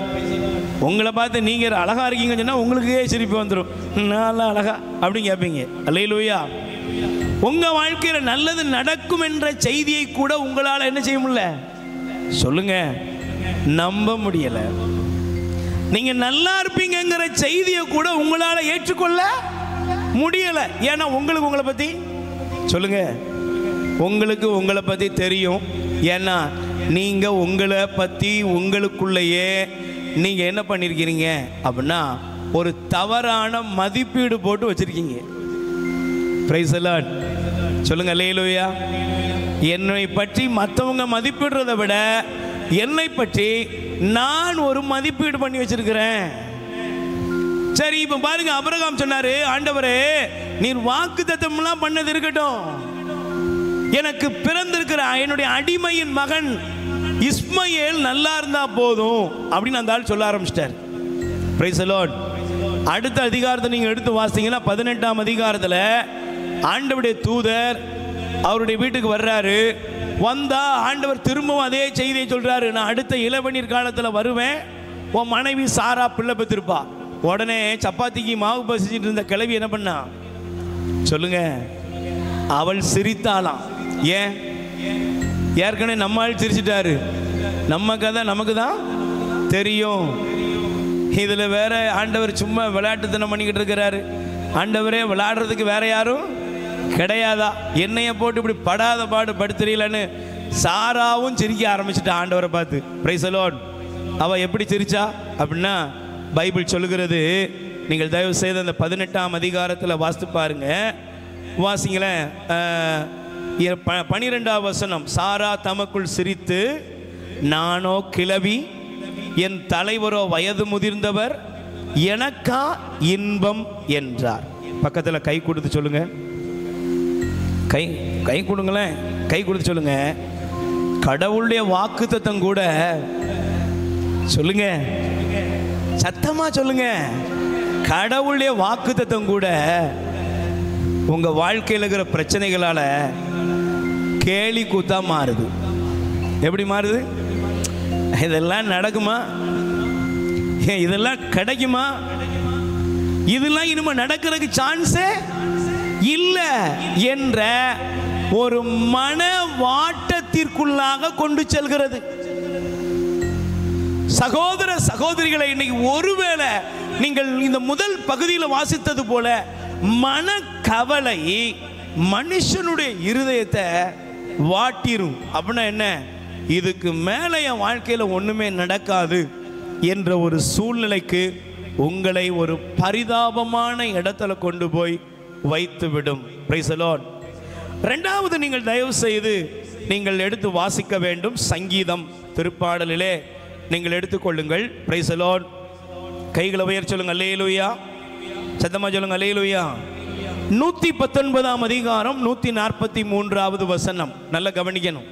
உங்களை பார்த்து நீங்க அழகா இருக்கீங்கன்னு சொன்னா உங்களுக்கே சிரிப்பு வந்துடும். நல்லா அழகா அப்படின்னு கேட்பீங்க. அல்லேலூயா. உங்க வாழ்க்கையில நல்லது நடக்கும் என்ற செய்தியை கூட உங்களால என்ன செய்ய முடியல? சொல்லுங்க, நம்ப முடியல. நீங்க நல்லா இருப்பீங்கிற செய்தியை கூட உங்களால ஏற்றுக்கொள்ள முடியல. ஏன்னா உங்களுக்கு உங்களை பத்தி சொல்லுங்க, உங்களுக்கு உங்களை பத்தி தெரியும். ஏன்னா நீங்க உங்களை பத்தி உங்களுக்குள்ளேயே நீங்க என்ன பண்ணிருக்கீங்க அப்படின்னா ஒரு தவறான மதிப்பீடு போட்டு வச்சிருக்கீங்க. Price the Lord. சொல்லுங்க அல்லேலூயா. என்னை பற்றி மற்றவங்க மதிப்பிடுறதை விட என்னை பற்றி நான் ஒரு மதிப்பீடு பண்ணி வச்சிருக்கிறேன். சரி, இப்ப பாருங்க, ஆபிரகாம் சொன்னாரு, ஆண்டவரே நீர் வாக்குத்தத்தம்லாம் பண்ணது இருக்கட்டும், எனக்கு பிறந்திருக்கிற என்னுடைய அடிமையின் மகன் இஸ்மயேல் நல்லா இருந்தா போதும் அப்படின்னு அந்த ஆள் சொல்ல ஆரம்பிச்சிட்டார். Praise the Lord. அடுத்த அதிகாரத்தை நீங்க எடுத்து வாசிங்கன்னா 18ஆம் அதிகாரத்தில் ஆண்டவருடைய தூதர் அவருடைய வீட்டுக்கு வர்றாரு. வந்தா ஆண்டவர் திரும்பவும் அதே செய்தியை சொல்றாரு, நான் அடுத்த இளவநீர் காலத்தில் வருவேன், உன் மனைவி சாரா பிள்ளை பெற்றிருப்பா. உடனே சப்பாத்திக்கு மாவு பசிச்சுட்டு இருந்த கிழவி என்ன பண்ணா சொல்லுங்க? அவள் சிரித்தாளாம். ஏன்? ஏற்கனவே நம்மால் சிரிச்சிட்டாரு. நம்ம கதை நமக்கு தான் தெரியும். இதுல வேற ஆண்டவர் சும்மா விளையாட்டுத்தனம் பண்ணிக்கிட்டு இருக்கிறாரு. ஆண்டவரே விளையாடுறதுக்கு வேற யாரும் கிடையாதா? என்னைய போட்டு இப்படி படாத பாடு படுத்துறீங்களன்னு சாராவும் சிரிக்க ஆரம்பிச்சுட்டா ஆண்டவரை பார்த்து. Price the Lord. அவ எப்படி சிரிச்சா அப்படின்னா பைபிள் சொல்லுகிறது. நீங்கள் தயவு செய்து அந்த 18ஆம் அதிகாரத்தில் வாசித்து பாருங்க. வாசிங்களேன். 12ஆம் வசனம். சாரா தமக்குள் சிரித்து, நானோ கிழவி, என் தலைவரோ வயது முதிர்ந்தவர், எனக்கா இன்பம் என்றார். பக்கத்தில் கை கொடுத்து சொல்லுங்க. கை கொடுங்களேன். கை கொடுத்து சொல்லுங்க. கடவுளுடைய வாக்குத்தத்தம் கூட சொல்லுங்க, சத்தமா சொல்லுங்க, கடவுளுடைய வாக்குத்தத்தம் கூட உங்க வாழ்க்கையில் இருக்கிற பிரச்சனைகளால கேலி கூத்தா மாறுது. எப்படி மாறுது? இதெல்லாம் நடக்குமா? இதெல்லாம் கிடைக்குமா? இதெல்லாம் இனிமே நடக்கிறதுக்கு சான்ஸே இல்லை என்ற ஒரு மன வாட்டத்திற்குள்ளாக கொண்டு செல்கிறது. சகோதர சகோதரிகளை, இன்னைக்கு ஒருவேளை நீங்கள் இந்த முதல் பகுதியில் வாசித்தது போல மனக்கவலை மனுஷனுடைய இருதயத்தை வாட்டிரும். அப்படின்னா என்ன? இதுக்கு மேலே என் வாழ்க்கையில் ஒன்றுமே நடக்காது என்ற ஒரு சூழ்நிலைக்கு உங்களை ஒரு பரிதாபமான இடத்துல கொண்டு போய் வைத்துவிடும். Price the Lord. ரெண்டாவது, நீங்கள் தயவு செய்து நீங்கள் எடுத்து வாசிக்க வேண்டும். சங்கீதம் திருப்பாடலிலே நீங்கள் எடுத்துக்கொள்ளுங்கள். Price the Lord. கைகளை உயர் சொல்லுங்க, அல்லேலூயா. சத்தமா சொல்லுங்க, அல்லேலூயா. 119ஆம் அதிகாரம் 143வது வசனம். நல்ல கவனிக்கணும்.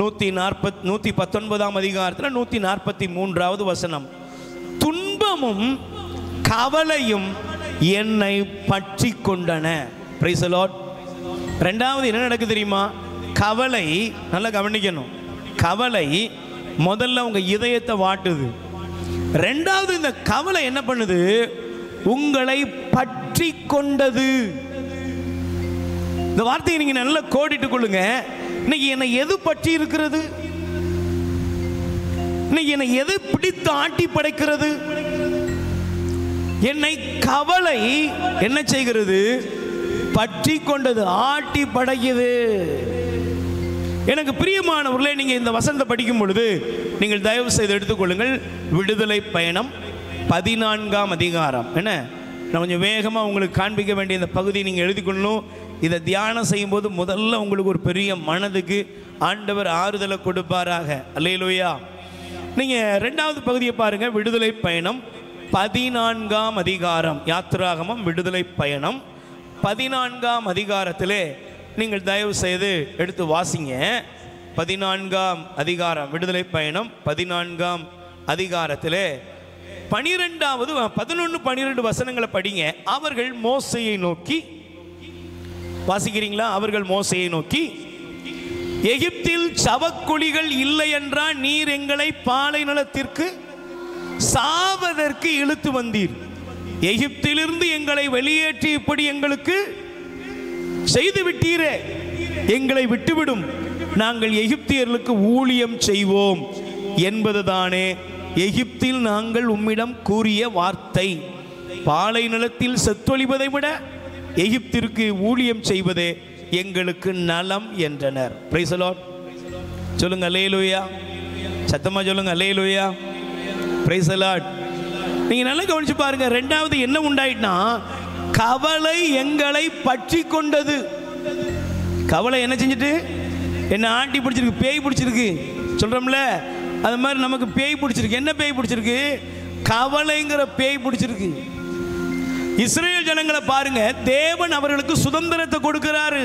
119ஆம் அதிகாரத்தில் 143வது வசனம். துன்பமும் கவலையும் என்னை பற்றி கொண்டன. Price the Lord. ரெண்டாவது என்ன நடக்குது தெரியுமா? கவலை, நல்லா கவனிக்கணும். கவலை முதல்ல உங்க இதயத்தை வாட்டுது. ரெண்டாவது இந்த கவலை என்ன பண்ணுது? உங்களை பற்றி கொண்டது. இந்த வார்த்தையை நீங்க நல்லா கோடிட்டு கொள்ளுங்க. இன்னைக்கு என்னை எது பற்றி இருக்கிறது? இன்னைக்கு என்னை எது பிடித்து ஆட்டி படைக்கிறது? என்னை கவலை என்ன செய்கிறது? பற்றி கொண்டது, ஆட்டி படைக்குது. எனக்கு பிரியமானவர்களே, நீங்கள் இந்த வசனத்தை படிக்கும் பொழுது நீங்கள் தயவு செய்து எடுத்துக்கொள்ளுங்கள். விடுதலை பயணம் 14ஆம் அதிகாரம். என்ன, நான் கொஞ்சம் வேகமாக உங்களுக்கு காண்பிக்க வேண்டிய இந்த பகுதியை நீங்கள் எழுதிக்கொள்ளணும். இதை தியானம் செய்யும்போது முதல்ல உங்களுக்கு ஒரு பெரிய மனதுக்கு ஆண்டவர் ஆறுதலை கொடுப்பாராக. அல்லேலூயா. நீங்கள் ரெண்டாவது பகுதியை பாருங்கள். விடுதலை பயணம் 14ஆம் அதிகாரம். யாத்திராகமம் விடுதலை பயணம் 14ஆம் அதிகாரத்திலே நீங்கள் தயவு செய்து எடுத்து வாசிங்க. 14ஆம் அதிகாரம் விடுதலை பயணம் 14ஆம் அதிகாரத்திலே 12வது 11 12 வசனங்களை படிங்க. அவர்கள் மோசேயை நோக்கி, வாசிக்கிறீங்களா? அவர்கள் மோசேயை நோக்கி, எகிப்தில் சவக்குழிகள் இல்லை என்றால் நீர் எங்களை பாலை நிலத்திற்கு சாவதற்கு இழுத்து வந்தீர். எகிப்திலிருந்து எங்களை வெளியேற்றி இப்படி எங்களுக்கு செய்து விட்டீரே, எங்களை விட்டுவிடும், நாங்கள் எகிப்தியர்களுக்கு ஊழியம் செய்வோம் என்பதுதானே எகிப்தில் நாங்கள் உம்மிடம் கூறிய வார்த்தை. பாலை நிலத்தில் செத்தொழிவதை விட எகிப்திற்கு ஊழியம் செய்வதே எங்களுக்கு நலம் என்றனர். Price the Lord. சொல்லுங்க அல்லேலூயா. சத்தமா சொல்லுங்க அல்லேலூயா. Price the Lord. நீங்க நல்லா கவனிச்சு பாருங்க. ரெண்டாவது என்ன உண்டாயிட்டுனா, கவலை எங்களை பற்றி கொண்டது. கவலை என்ன செஞ்சுட்டு? என்ன ஆட்டி பிடிச்சிருக்கு, பேய் பிடிச்சிருக்கு சொல்றோம்ல, அது மாதிரி நமக்கு பேய் பிடிச்சிருக்கு. என்ன பேய் பிடிச்சிருக்கு? கவலைங்கிற பேய் பிடிச்சிருக்கு. இஸ்ரேல் ஜனங்களை பாருங்க, தேவன் அவர்களுக்கு சுதந்திரத்தை கொடுக்கிறாரு.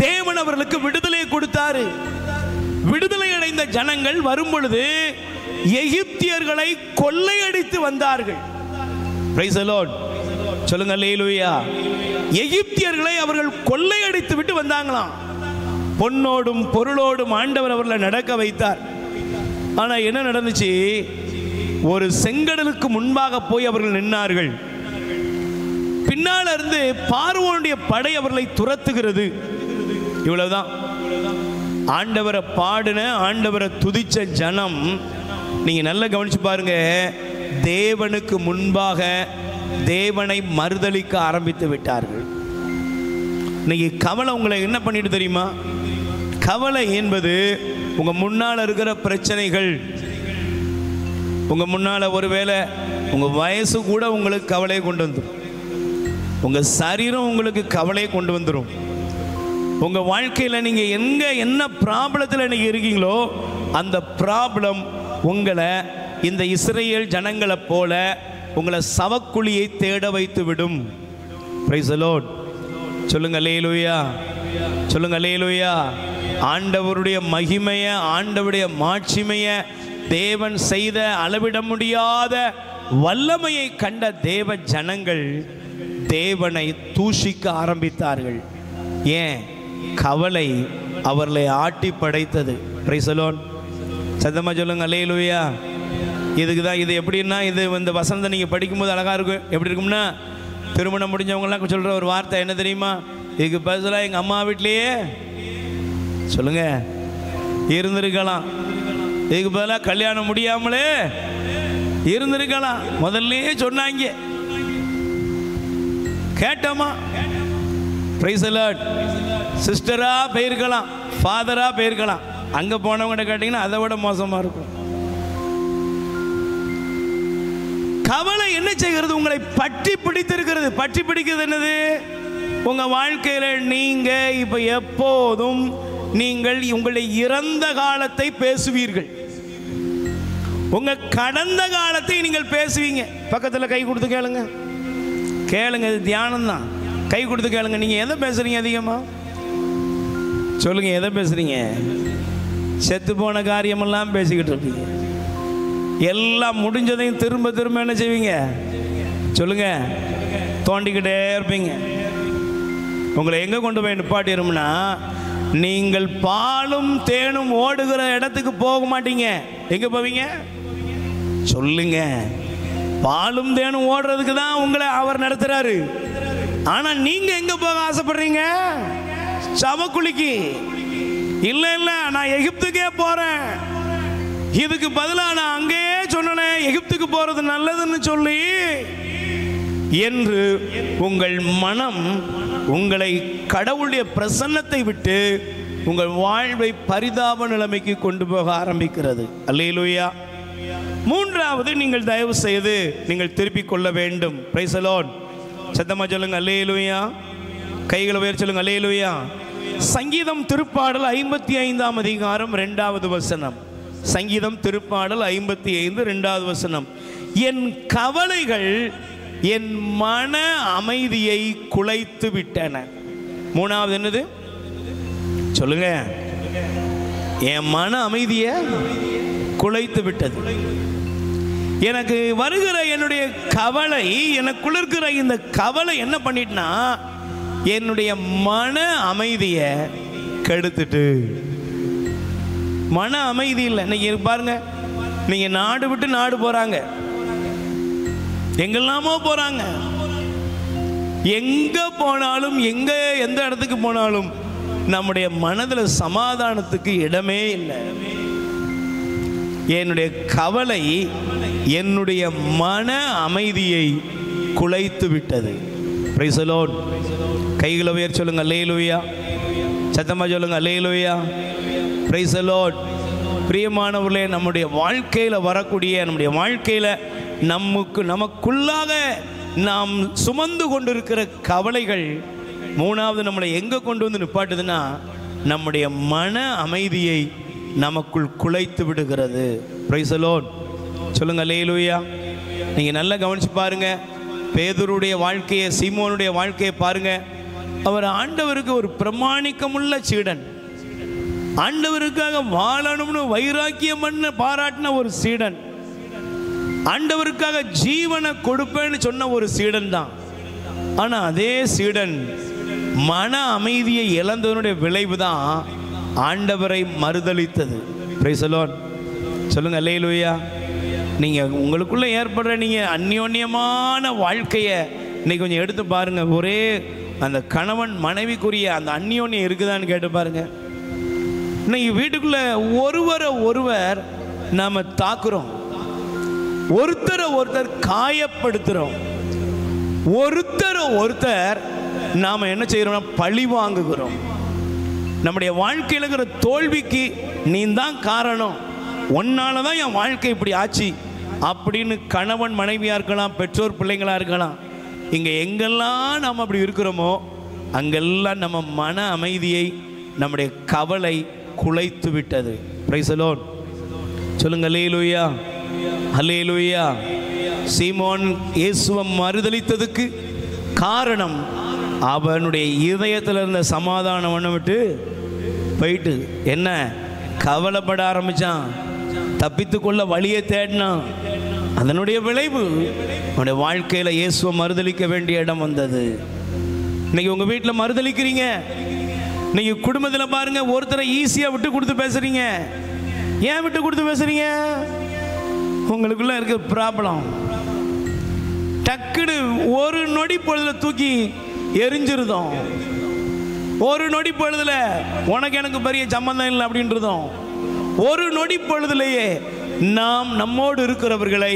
தேவன் அவர்களுக்கு விடுதலை கொடுத்தாரு. விடுதலை அடைந்த ஜனங்கள் வரும் பொழுது எகிப்தியர்களை கொள்ளையடித்து வந்தார்கள். Price the Lord. சொல்லுங்க அல்லேலூயா. எகிப்தியர்களை அவர்கள் கொள்ளையடித்து விட்டு வந்தாங்களாம். பொன்னோடும் பொருளோடும் ஆண்டவர் அவர்களை நடக்க வைத்தார். ஆனா என்ன நடந்துச்சு? ஒரு செங்கடலுக்கு முன்பாக போய் அவர்கள் நின்றார்கள். பின்னால இருந்து பார்வோனுடைய படை அவர்களை துரத்துகிறது. இவ்வளவுதான். ஆண்டவரை பாடின, ஆண்டவரை துதிச்ச ஜனம், நீங்க நல்லா கவனிச்சு பாருங்க, தேவனுக்கு முன்பாக தேவனை மறுதலிக்க ஆரம்பித்து விட்டார்கள். இன்னைக்கு கவலை உங்களை என்ன பண்ணிட்டு தெரியுமா? கவலை என்பது உங்க முன்னால் இருக்கிற பிரச்சனைகள், உங்க முன்னால ஒருவேளை உங்க வயசு கூட உங்களுக்கு கவலையை கொண்டு வந்துடும். உங்க சரீரம் உங்களுக்கு கவலையை கொண்டு வந்துடும். உங்க வாழ்க்கையில் நீங்க எங்க என்ன ப்ராப்ளத்தில் நீங்க இருக்கீங்களோ அந்த ப்ராப்ளம் உங்களை இந்த இஸ்ரேல் ஜனங்களை போல உங்களை சவக்குழியை தேட வைத்து விடும். Price the Lord. சொல்லுங்க அல்லேலூயா. சொல்லுங்க அல்லேலூயா. ஆண்டவருடைய மகிமைய, ஆண்டவருடைய மாட்சிமைய, தேவன் செய்த அளவிட முடியாத வல்லமையை கண்ட தேவ ஜனங்கள் தேவனை தூஷிக்க ஆரம்பித்தார்கள். ஏன்? கவலை அவர்களை ஆட்டி படைத்தது. Price the Lord. சத்தமா சொல்லுங்க அல்லேலூயா. இதுக்கு தான் இது எப்படின்னா, இது இந்த வசனத்தை நீங்கள் படிக்கும்போது அழகாக இருக்கும். எப்படி இருக்கும்னா, திருமணம் முடிஞ்சவங்களாம் சொல்கிற ஒரு வார்த்தை என்ன தெரியுமா? இதுக்கு பதிலாக எங்கள் அம்மா வீட்லேயே சொல்லுங்க இருந்திருக்கலாம், இதுக்கு பதிலாக கல்யாணம் முடியாமலே இருந்திருக்கலாம். முதல்லையே சொன்னாங்க, கேட்டோமா? Price the Lord. சிஸ்டராக போயிருக்கலாம், ஃபாதராக போயிருக்கலாம். அங்கே போனவங்கள்ட்ட கேட்டிங்கன்னா அதை விட மோசமாக இருக்கும். கவலை என்ன செய்கிறது? உங்களை பற்றி பிடித்திருக்கிறது. பற்றி பிடிக்கிறது என்னது? உங்கள் வாழ்க்கையில் நீங்கள் இப்போ எப்போதும் நீங்கள் உங்களுடைய இறந்த காலத்தை பேசுவீர்கள், உங்கள் கடந்த காலத்தை நீங்கள் பேசுவீங்க. பக்கத்தில் கை கொடுத்து கேளுங்க, கேளுங்க, இது தியானம் தான். கை கொடுத்து கேளுங்க. நீங்கள் எதை பேசுகிறீங்க அதிகமாக? சொல்லுங்கள், எதை பேசுகிறீங்க? செத்து போன காரியமெல்லாம் பேசிக்கிட்டு இருப்பீங்க. எல்லாம் முடிஞ்சதையும் திரும்ப திரும்ப என்ன செய்வீங்க? சொல்லுங்க, தோண்டிக்கிட்டே இருப்பீங்க. உங்களை எங்கே கொண்டு போய் நிப்பாட்டிடும்னா, நீங்கள் பாலும் தேனும் ஓடுகிற இடத்துக்கு போக மாட்டீங்க. எங்கே போவீங்க? சொல்லுங்க. பாலும் தேனும் ஓடுறதுக்கு தான் உங்களை அவர் நடத்துறாரு. ஆனால் நீங்கள் எங்கே போக ஆசைப்படுறீங்க? சவக்குழிக்கு. இல்லை இல்லை, நான் எகிப்துக்கே போகிறேன், இதுக்கு பதிலாக நான் அங்கேயே சொன்னேன் எகிப்துக்கு போகிறது நல்லதுன்னு சொல்லி என்று உங்கள் மனம் உங்களை கடவுளுடைய பிரசன்னத்தை விட்டு உங்கள் வாழ்வை பரிதாப நிலைமைக்கு கொண்டு போக ஆரம்பிக்கிறது. அல்லேலூயா. மூன்றாவது, நீங்கள் தயவு செய்து நீங்கள் திருப்பிக் கொள்ள வேண்டும். Price the Lord. சத்தமா சொல்லுங்க அல்லேலூயா. கைகளை உயர்த்தி சொல்லுங்க அல்லேலூயா. சங்கீதம் திருப்பாடல் 55ஆம் அதிகாரம் 2வது வசனம். சங்கீதம் திருப்பாடல் 55 2வது வசனம். என் கவலைகள் என் மன அமைதியை குலைத்து விட்டன. மூணாவது என்னது? சொல்லுங்க. என் மன அமைதியை குலைத்து விட்டது. எனக்கு வருகிற என்னுடைய கவலை, எனக்கு இருக்கிற இந்த கவலை என்ன பண்ணிட்டுனா, என்னுடைய மன அமைதியை கெடுத்துட்டு. மன அமைதி இல்லை. இன்னைக்கு பாருங்க, நீங்க நாடு விட்டு நாடு போறாங்க, எங்கெல்லாமோ போறாங்க. எங்க போனாலும், எந்த இடத்துக்கு போனாலும் நம்முடைய மனதில் சமாதானத்துக்கு இடமே இல்லை. என்னுடைய கவலை என்னுடைய மன அமைதியை குலைத்து விட்டது. Price the Lord. கைகளை உயர்த்தி சொல்லுங்க அல்லேலூயா. சத்தமா சொல்லுங்க அல்லேலூயா. Price the Lord. பிரியமானவர்களே, நம்முடைய வாழ்க்கையில் வரக்கூடிய, நம்முடைய வாழ்க்கையில் நமக்குள்ளாக நாம் சுமந்து கொண்டிருக்கிற கவலைகள் மூணாவது நம்மளை எங்கே கொண்டு வந்து நிப்பாட்டுதுன்னா, நம்முடைய மன அமைதியை நமக்குள் குலைத்து விடுகிறது. Praise the Lord. சொல்லுங்க அல்லேலூயா. நீங்கள் நல்லா கவனிச்சு பாருங்க. பேதுருடைய வாழ்க்கையை, சீமோனுடைய வாழ்க்கையை பாருங்க. அவர் ஆண்டவருக்கு ஒரு பிரமாணிக்கமுள்ள சீடன், ஆண்டவருக்காக வாழணும்னு வைராக்கியம் பண்ண பாராட்டின ஒரு சீடன், ஆண்டவருக்காக ஜீவனை கொடுப்பேன்னு சொன்ன ஒரு சீடன் தான். ஆனால் அதே சீடன் மன அமைதியை இழந்தவனுடைய விளைவு தான் ஆண்டவரை மறுதலித்தது. Price the Lord. சொல்லுங்க அல்லேலூயா. நீங்கள் உங்களுக்குள்ளே ஏற்படுற நீங்கள் அந்யோன்யமான வாழ்க்கையை இன்னைக்கு கொஞ்சம் எடுத்து பாருங்க. ஒரே அந்த கணவன் மனைவிக்குரிய அந்த அந்யோன்யம் இருக்குதான்னு கேட்டு பாருங்க. இன்னைக்கு வீட்டுக்குள்ளே ஒருவர் நாம் தாக்குறோம், ஒருத்தர் காயப்படுத்துகிறோம், ஒருத்தர் நாம் என்ன செய்கிறோம்னா பழி வாங்குகிறோம். நம்முடைய வாழ்க்கையில் இருக்கிற தோல்விக்கு நீ தான் காரணம், உன்னால தான் என் வாழ்க்கை இப்படி ஆச்சு அப்படின்னு கணவன் மனைவியாக இருக்கலாம், பெற்றோர் பிள்ளைங்களாக இருக்கலாம். இங்கே எங்கெல்லாம் நாம் அப்படி இருக்கிறோமோ அங்கெல்லாம் நம்ம மன அமைதியை நம்முடைய கவலை குலைத்து விட்டது. Price the Lord. சொல்லுங்க அல்லேலூயா. அல்லேலூயா. சீமோன் இயேசுவை மறுதலித்ததுக்கு காரணம் அவனுடைய இதயத்தில் இருந்த சமாதானம் ஒன்று விட்டு போயிட்டு என்ன கவலைப்பட ஆரம்பித்தான், தப்பித்துக்கொள்ள வழியை தேடினான். அதனுடைய விளைவு அவனுடைய வாழ்க்கையில் இயேசுவை மறுதலிக்க வேண்டிய இடம் வந்தது. இன்னைக்கு உங்கள் வீட்டில் மறுதலிக்கிறீங்க. இன்னைக்கு குடும்பத்தில் பாருங்கள், ஒருத்தரை ஈஸியாக விட்டு கொடுத்து பேசுகிறீங்க. ஏன் விட்டு கொடுத்து பேசுகிறீங்க? உங்களுக்குள்ள இருக்க ப்ராப்ளம் டக்குன்னு ஒரு நொடி பொழுதுல தூக்கி எரிஞ்சிருந்தோம். ஒரு நொடி பொழுதுல உனக்கு எனக்கு பெரிய சம்பந்தம் இல்லை அப்படின்றதும், ஒரு நொடி பொழுதுலேயே நாம் நம்மோடு இருக்கிறவர்களை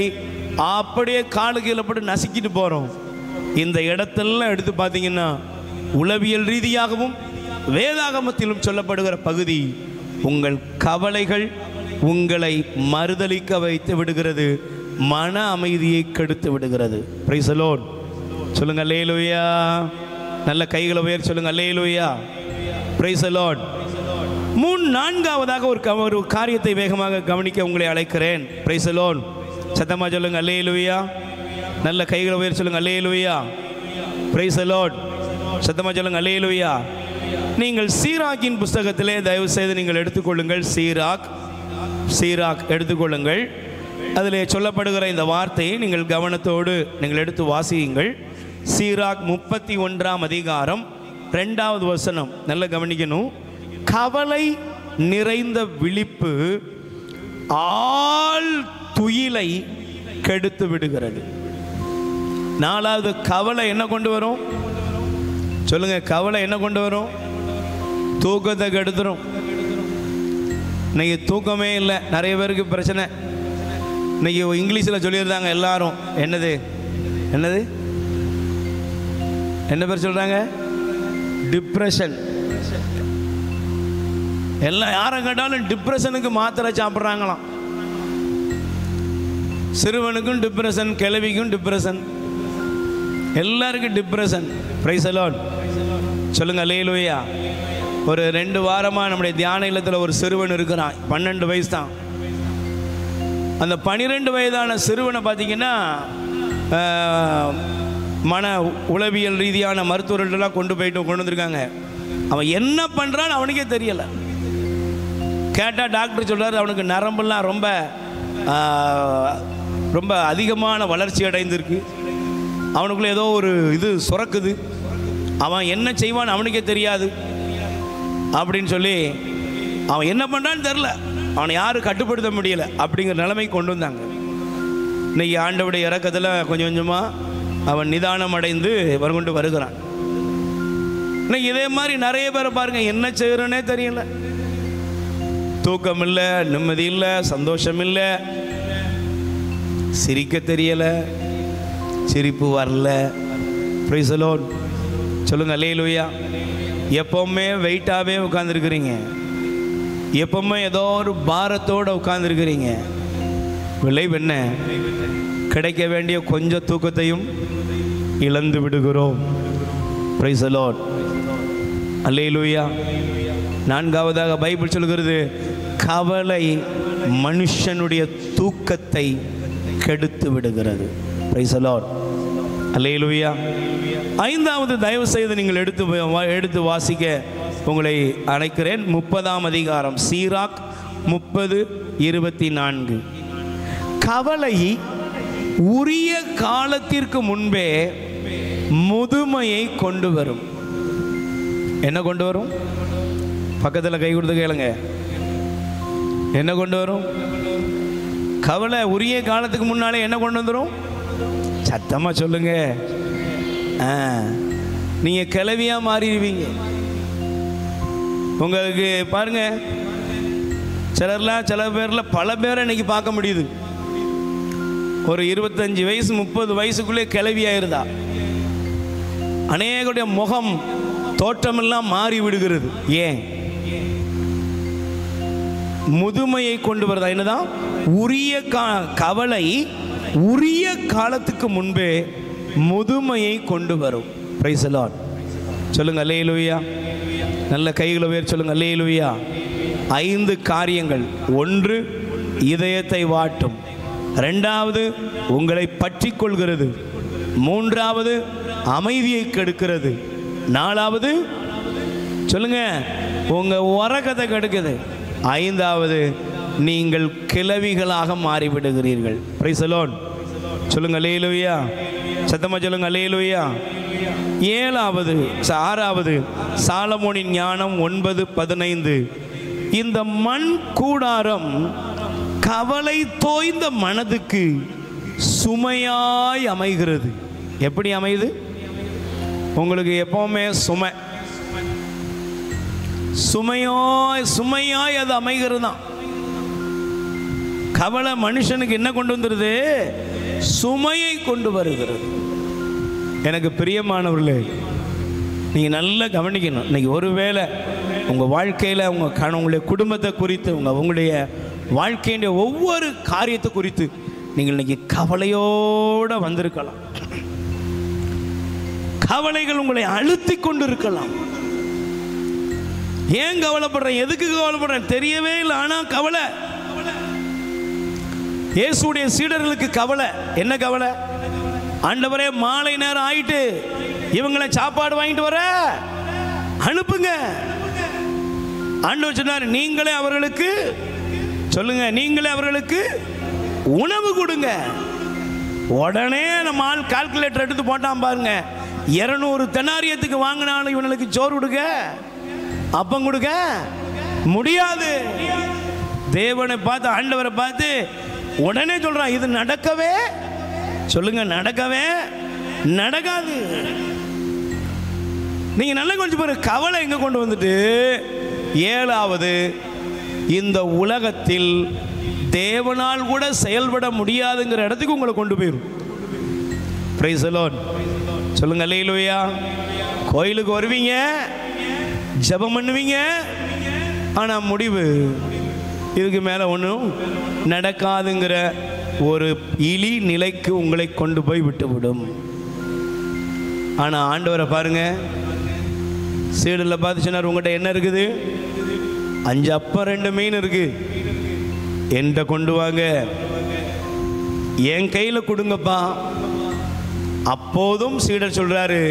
அப்படியே காலு கீழே போட்டு நசுக்கிட்டு போகிறோம். இந்த இடத்தெல்லாம் எடுத்து பார்த்தீங்கன்னா உளவியல் ரீதியாகவும் வேதாகமத்திலும் சொல்லப்படுகிற பகுதி, உங்கள் கவலைகள் உங்களை மறுதலிக்க வைத்து விடுகிறது, மன அமைதியை கெடுத்து விடுகிறது. Praise the Lord. சொல்லுங்க அல்லேலூயா. நல்ல கைகளை உயர்த்தி சொல்லுங்க அல்லேலூயா. Price the Lord. நான்காவதாக ஒரு காரியத்தை வேகமாக கவனிக்க உங்களை அழைக்கிறேன். Price the Lord. சத்தமா சொல்லுங்க அல்லேலூயா. நல்ல கைகளை உயர்த்தி சொல்லுங்க அல்லேலூயா. Price the Lord. சத்தமா சொல்லுங்க அல்லேலூயா. நீங்கள் சீராக்கின் புஸ்தகத்திலே தயவு செய்து நீங்கள் எடுத்துக்கொள்ளுங்கள். சீராக் எடுத்துக்கொள்ளுங்கள். அதிலே சொல்லப்படுகிற இந்த வார்த்தையை நீங்கள் கவனத்தோடு நீங்கள் எடுத்து வாசியுங்கள். சீராக் 31ஆம் அதிகாரம் 2வது வசனம் நல்ல கவனிக்கணும். கவலை நிறைந்த விழிப்பு ஆள் துயிலை கெடுத்து விடுகிறது. 4வது, கவலை என்ன கொண்டு வரும் சொல்லுங்க? கவலை என்ன கொண்டு வரும்? தூக்கத்தை கெடுத்துரும். இன்னைக்கு தூக்கமே இல்லை, நிறைய பேருக்கு பிரச்சனை. இன்னைக்கு இங்கிலீஷில் சொல்லியிருந்தாங்க எல்லாரும், என்னது என்ன பேர் சொல்கிறாங்க? டிப்ரெஷன். எல்லாம் யாரும் கேட்டாலும் டிப்ரெஷனுக்கு மாத்திரை சாப்பிட்றாங்களாம். சிறுவனுக்கும் டிப்ரெஷன், கிழவிக்கும் டிப்ரெஷன், எல்லாருக்கும் டிப்ரெஷன். Price the Lord. சொல்லுங்க அல்லேலூயா. ஒரு 2 வாரமாக நம்முடைய தியான இல்லத்தில் ஒரு சிறுவன் இருக்கிறான். 12 வயசு தான். அந்த 12 வயதான சிறுவனை பார்த்தீங்கன்னா மன உளவியல் ரீதியான மருத்துவர்களெலாம் கொண்டு வந்திருக்காங்க. அவன் என்ன பண்ணுறான்னு அவனுக்கே தெரியலை. கேட்டால் டாக்டர் சொல்கிறார், அவனுக்கு நரம்பெல்லாம் ரொம்ப அதிகமான வளர்ச்சி அடைந்திருக்கு, அவனுக்குள்ளே ஏதோ ஒரு இது சுரக்குது, அவன் என்ன செய்வான்னு அவனுக்கே தெரியாது அப்படின்னு சொல்லி அவன் என்ன பண்ணுறான்னு தெரில, அவனை யாரும் கட்டுப்படுத்த முடியலை அப்படிங்கிற நிலைமை கொண்டு வந்தாங்க. இன்னைக்கு ஆண்டவருடைய இறக்கத்தில் கொஞ்சம் கொஞ்சமாக அவன் நிதானம் அடைந்து கொண்டு வருகிறான். இன்னைக்கு இதே மாதிரி நிறைய பேரை பாருங்க, என்ன செய்கிறோன்னே தெரியல, தூக்கம் இல்லை, நிம்மதி இல்லை, சந்தோஷம் இல்லை, சிரிக்க தெரியலை, சிரிப்பு வரல. Price the Lord. சொல்லுங்க அல்லேலூயா. எப்பவுமே வெயிட்டாகவே உட்காந்துருக்கிறீங்க, எப்பவுமே ஏதோ ஒரு பாரத்தோடு உட்காந்துருக்கிறீங்க. விளைவு என்ன? கிடைக்க வேண்டிய கொஞ்சம் தூக்கத்தையும் இழந்து விடுகிறோம். Praise the Lord. அல்லேலூயா. 4வதாக பைபிள் சொல்கிறது, கவலை மனுஷனுடைய தூக்கத்தை கெடுத்து விடுகிறது. Praise the Lord. அல்லேலூயா. 5வது, தயவு செய்து நீங்கள் எடுத்து வாசிக்க உங்களை அழைக்கிறேன். 30ஆம் அதிகாரம் சீராக் 30:24. கவலை உரிய காலத்திற்கு முன்பே முதுமையை கொண்டு வரும். என்ன கொண்டு வரும்? பக்கத்தில் கை கொடுத்து கேளுங்க. என்ன கொண்டு வரும்? கவலை உரிய காலத்துக்கு முன்னாலே என்ன கொண்டு வந்துடும்? சத்தமாக சொல்லுங்க. நீங்கள் கிளவியாக மாறிடுவீங்க. உங்களுக்கு பாருங்க, சில பேரில் பல பேரை இன்னைக்கு பார்க்க முடியுது. ஒரு 25 வயசு 30 வயசுக்குள்ளே கிளவியாயிருந்தா அநேகருடைய முகம் தோற்றமெல்லாம் மாறி விடுகிறது. ஏன்? முதுமையை கொண்டு வருதா? என்னதான்? உரிய கவலை உரிய காலத்துக்கு முன்பே முதுமையை கொண்டு வரும். Price the Lord. சொல்லுங்க அல்லேலூயா. நல்ல கைகளை உயர்த்தி சொல்லுங்க அல்லேலூயா. 5 காரியங்கள். 1, இதயத்தை வாட்டும். 2வது, உங்களை பற்றி கொள்கிறது. 3வது, அமைதியை கெடுக்கிறது. 4வது, சொல்லுங்க, உங்க உறக்கத்தை கெடுக்குது. 5வது, நீங்கள் கிளவிகளாக மாறிவிடுகிறீர்கள். Price the Lord. சொல்லுங்க அல்லேலூயா. சத்தமா சொல்லுங்க அல்லேலூயா. 6வது, சாலமோனின் ஞானம் 9:15. இந்த மண் கூடாரம் கவலை தோய்ந்த மனதுக்கு சுமையாய் அமைகிறது. எப்படி அமையுது? உங்களுக்கு எப்பவுமே சுமையாய் அது அமைகிறது தான். கவலை மனுஷனுக்கு என்ன கொண்டு வந்துருது? சுமையை கொண்டு வருகிறது. எனக்கு பிரியமானவர்களே, நீங்கள் நல்லா கவனிக்கணும். இன்னைக்கு ஒருவேளை உங்கள் வாழ்க்கையில் உங்களுடைய குடும்பத்தை குறித்து உங்களுடைய வாழ்க்கையுடைய ஒவ்வொரு காரியத்தை குறித்து நீங்கள் இன்னைக்கு கவலையோடு வந்திருக்கலாம். கவலைகள் உங்களை அழுத்தி கொண்டு இருக்கலாம். ஏன் கவலைப்படுறேன், எதுக்கு கவலைப்படுறேன் தெரியவே இல்லை. ஆனால் கவலை. இயேசுடைய சீடர்களுக்கு கவலை. என்ன கவலை? ஆண்டவரே, மாலை நேரம் ஆயிட்டு, இவங்களை சாப்பாடு வாங்கிட்டு வர அனுப்புங்க. ஆண்டவர் சொன்னார், நீங்களே அவர்களுக்கு சொல்லுங்க, நீங்களே அவர்களுக்கு உணவு கொடுங்க. உடனே நம்ம ஆள் கால்குலேட்டர் எடுத்து போட்டான் பாருங்க. 200 தெனாரியத்துக்கு வாங்கினாலும் இவனுக்கு சோறு கொடுக்க, அப்பம் கொடுக்க முடியாது. தேவனை பார்த்து, ஆண்டவரை பார்த்து உடனே சொல்றான், இது நடக்கவே சொல்லுங்க, நடக்கவே நடக்காது. நீங்க நல்லா கொஞ்சம் பாருங்க, கவலை எங்க கொண்டு வந்துட்டு 7வது, இந்த உலகத்தில் தேவனால் கூட செயல்பட முடியாதுங்கிற இடத்துக்கு உங்களை கொண்டு போயிடும். Price the Lord. சொல்லுங்க அல்லேலூயா. கோயிலுக்கு வருவீங்க, ஜெபம் பண்ணுவீங்க, ஆனா முடிவு இதுக்கு மேல ஒன்றும் நடக்காதுங்கிற ஒரு இழி நிலைக்கு உங்களை கொண்டு போய் விட்டுவிடும். ஆனா ஆண்டவரை பாருங்க, சீடரில் பார்த்து சொன்னார், உங்கள்கிட்ட என்ன இருக்குது? 5 அப்பம் 2 மீன் இருக்கு, என்கிட்ட கொண்டு வாங்க, என் கையில் கொடுங்கப்பா. அப்போதும் சீடர் சொல்றாரு,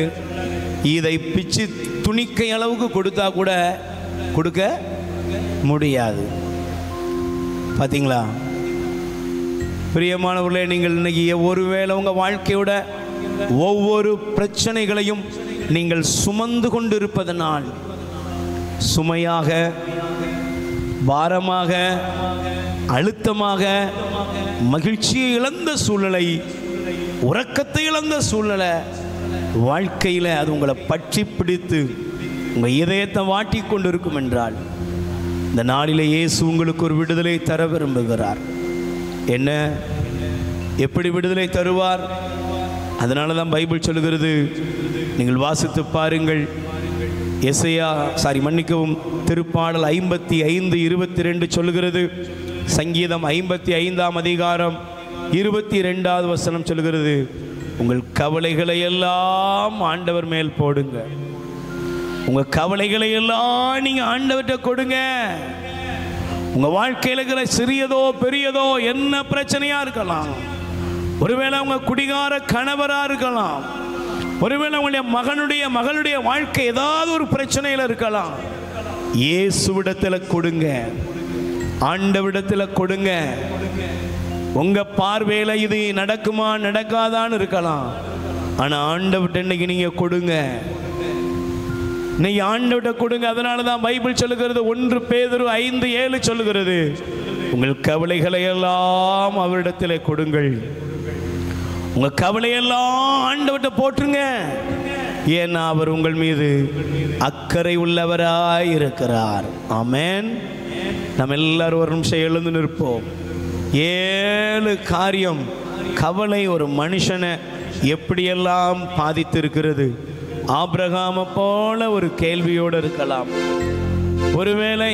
இதை பிச்சு துணிக்கை அளவுக்கு கொடுத்தா கூட கொடுக்க முடியாது. பார்த்தீங்களா பிரியமானவர்களே, நீங்கள் இன்னைக்கு ஒருவேளை உங்கள் வாழ்க்கையோட ஒவ்வொரு பிரச்சனைகளையும் நீங்கள் சுமந்து கொண்டு இருப்பதனால் சுமையாக, பாரமாக, அழுத்தமாக, மகிழ்ச்சியை இழந்த சூழ்நிலை, உறக்கத்தை இழந்த சூழ்நிலை வாழ்க்கையில் அது உங்களை பற்றி பிடித்து உங்கள் இதயத்தை வாட்டி கொண்டு இருக்கும் என்றால், இந்த நாளிலே இயேசு உங்களுக்கு ஒரு விடுதலை தர விரும்புகிறார். என்ன, எப்படி விடுதலை தருவார்? அதனால தான் பைபிள் சொல்லுகிறது, நீங்கள் வாசித்து பாருங்கள். திருப்பாடல் 55:22 சொல்லுகிறது. சங்கீதம் 55ஆம் அதிகாரம் 22வது வசனம் சொல்லுகிறது, உங்கள் கவலைகளை எல்லாம் ஆண்டவர் மேல் போடுங்க. உங்க கவலைகளை எல்லாம் நீங்க ஆண்டவர்கிட்ட கொடுங்க. உங்க வாழ்க்கையில் இருக்கிற சிறியதோ பெரியதோ என்ன பிரச்சனையா இருக்கலாம், ஒருவேளை உங்க குடிகார கணவரா இருக்கலாம், ஒருவேளை உங்களுடைய மகளுடைய வாழ்க்கை ஏதாவது ஒரு பிரச்சனையில இருக்கலாம். இயேசுவிடத்தில் கொடுங்க, ஆண்டவரிடத்தில் கொடுங்க. உங்க பார்வையில் இது நடக்குமா நடக்காதான்னு இருக்கலாம், ஆனா ஆண்டவர்கிட்ட இன்னைக்கு நீங்க கொடுங்க. நீங்க ஆண்டவர்கிட்ட கொடுங்க. அதனால தான் பைபிள் சொல்லுகிறது, 1 பேதுரு 5:7 சொல்லுகிறது, உங்கள் கவலைகளை எல்லாம் அவரிடத்தில் கொடுங்கள். உங்க கவலையெல்லாம் ஆண்டவர்கிட்ட போட்டுருங்க. ஏன்னா அவர் உங்கள் மீது அக்கறை உள்ளவராய் இருக்கிறார். ஆமென். நம்ம எல்லாரும் ஒரு நிமிஷம் எழுந்து நிற்போம். 7 காரியம் கவலை ஒரு மனுஷனை எப்படியெல்லாம் பாதித்து இருக்கிறது. ஆபிரகாமை போல ஒரு கேள்வியோடு இருக்கலாம். ஒருவேளை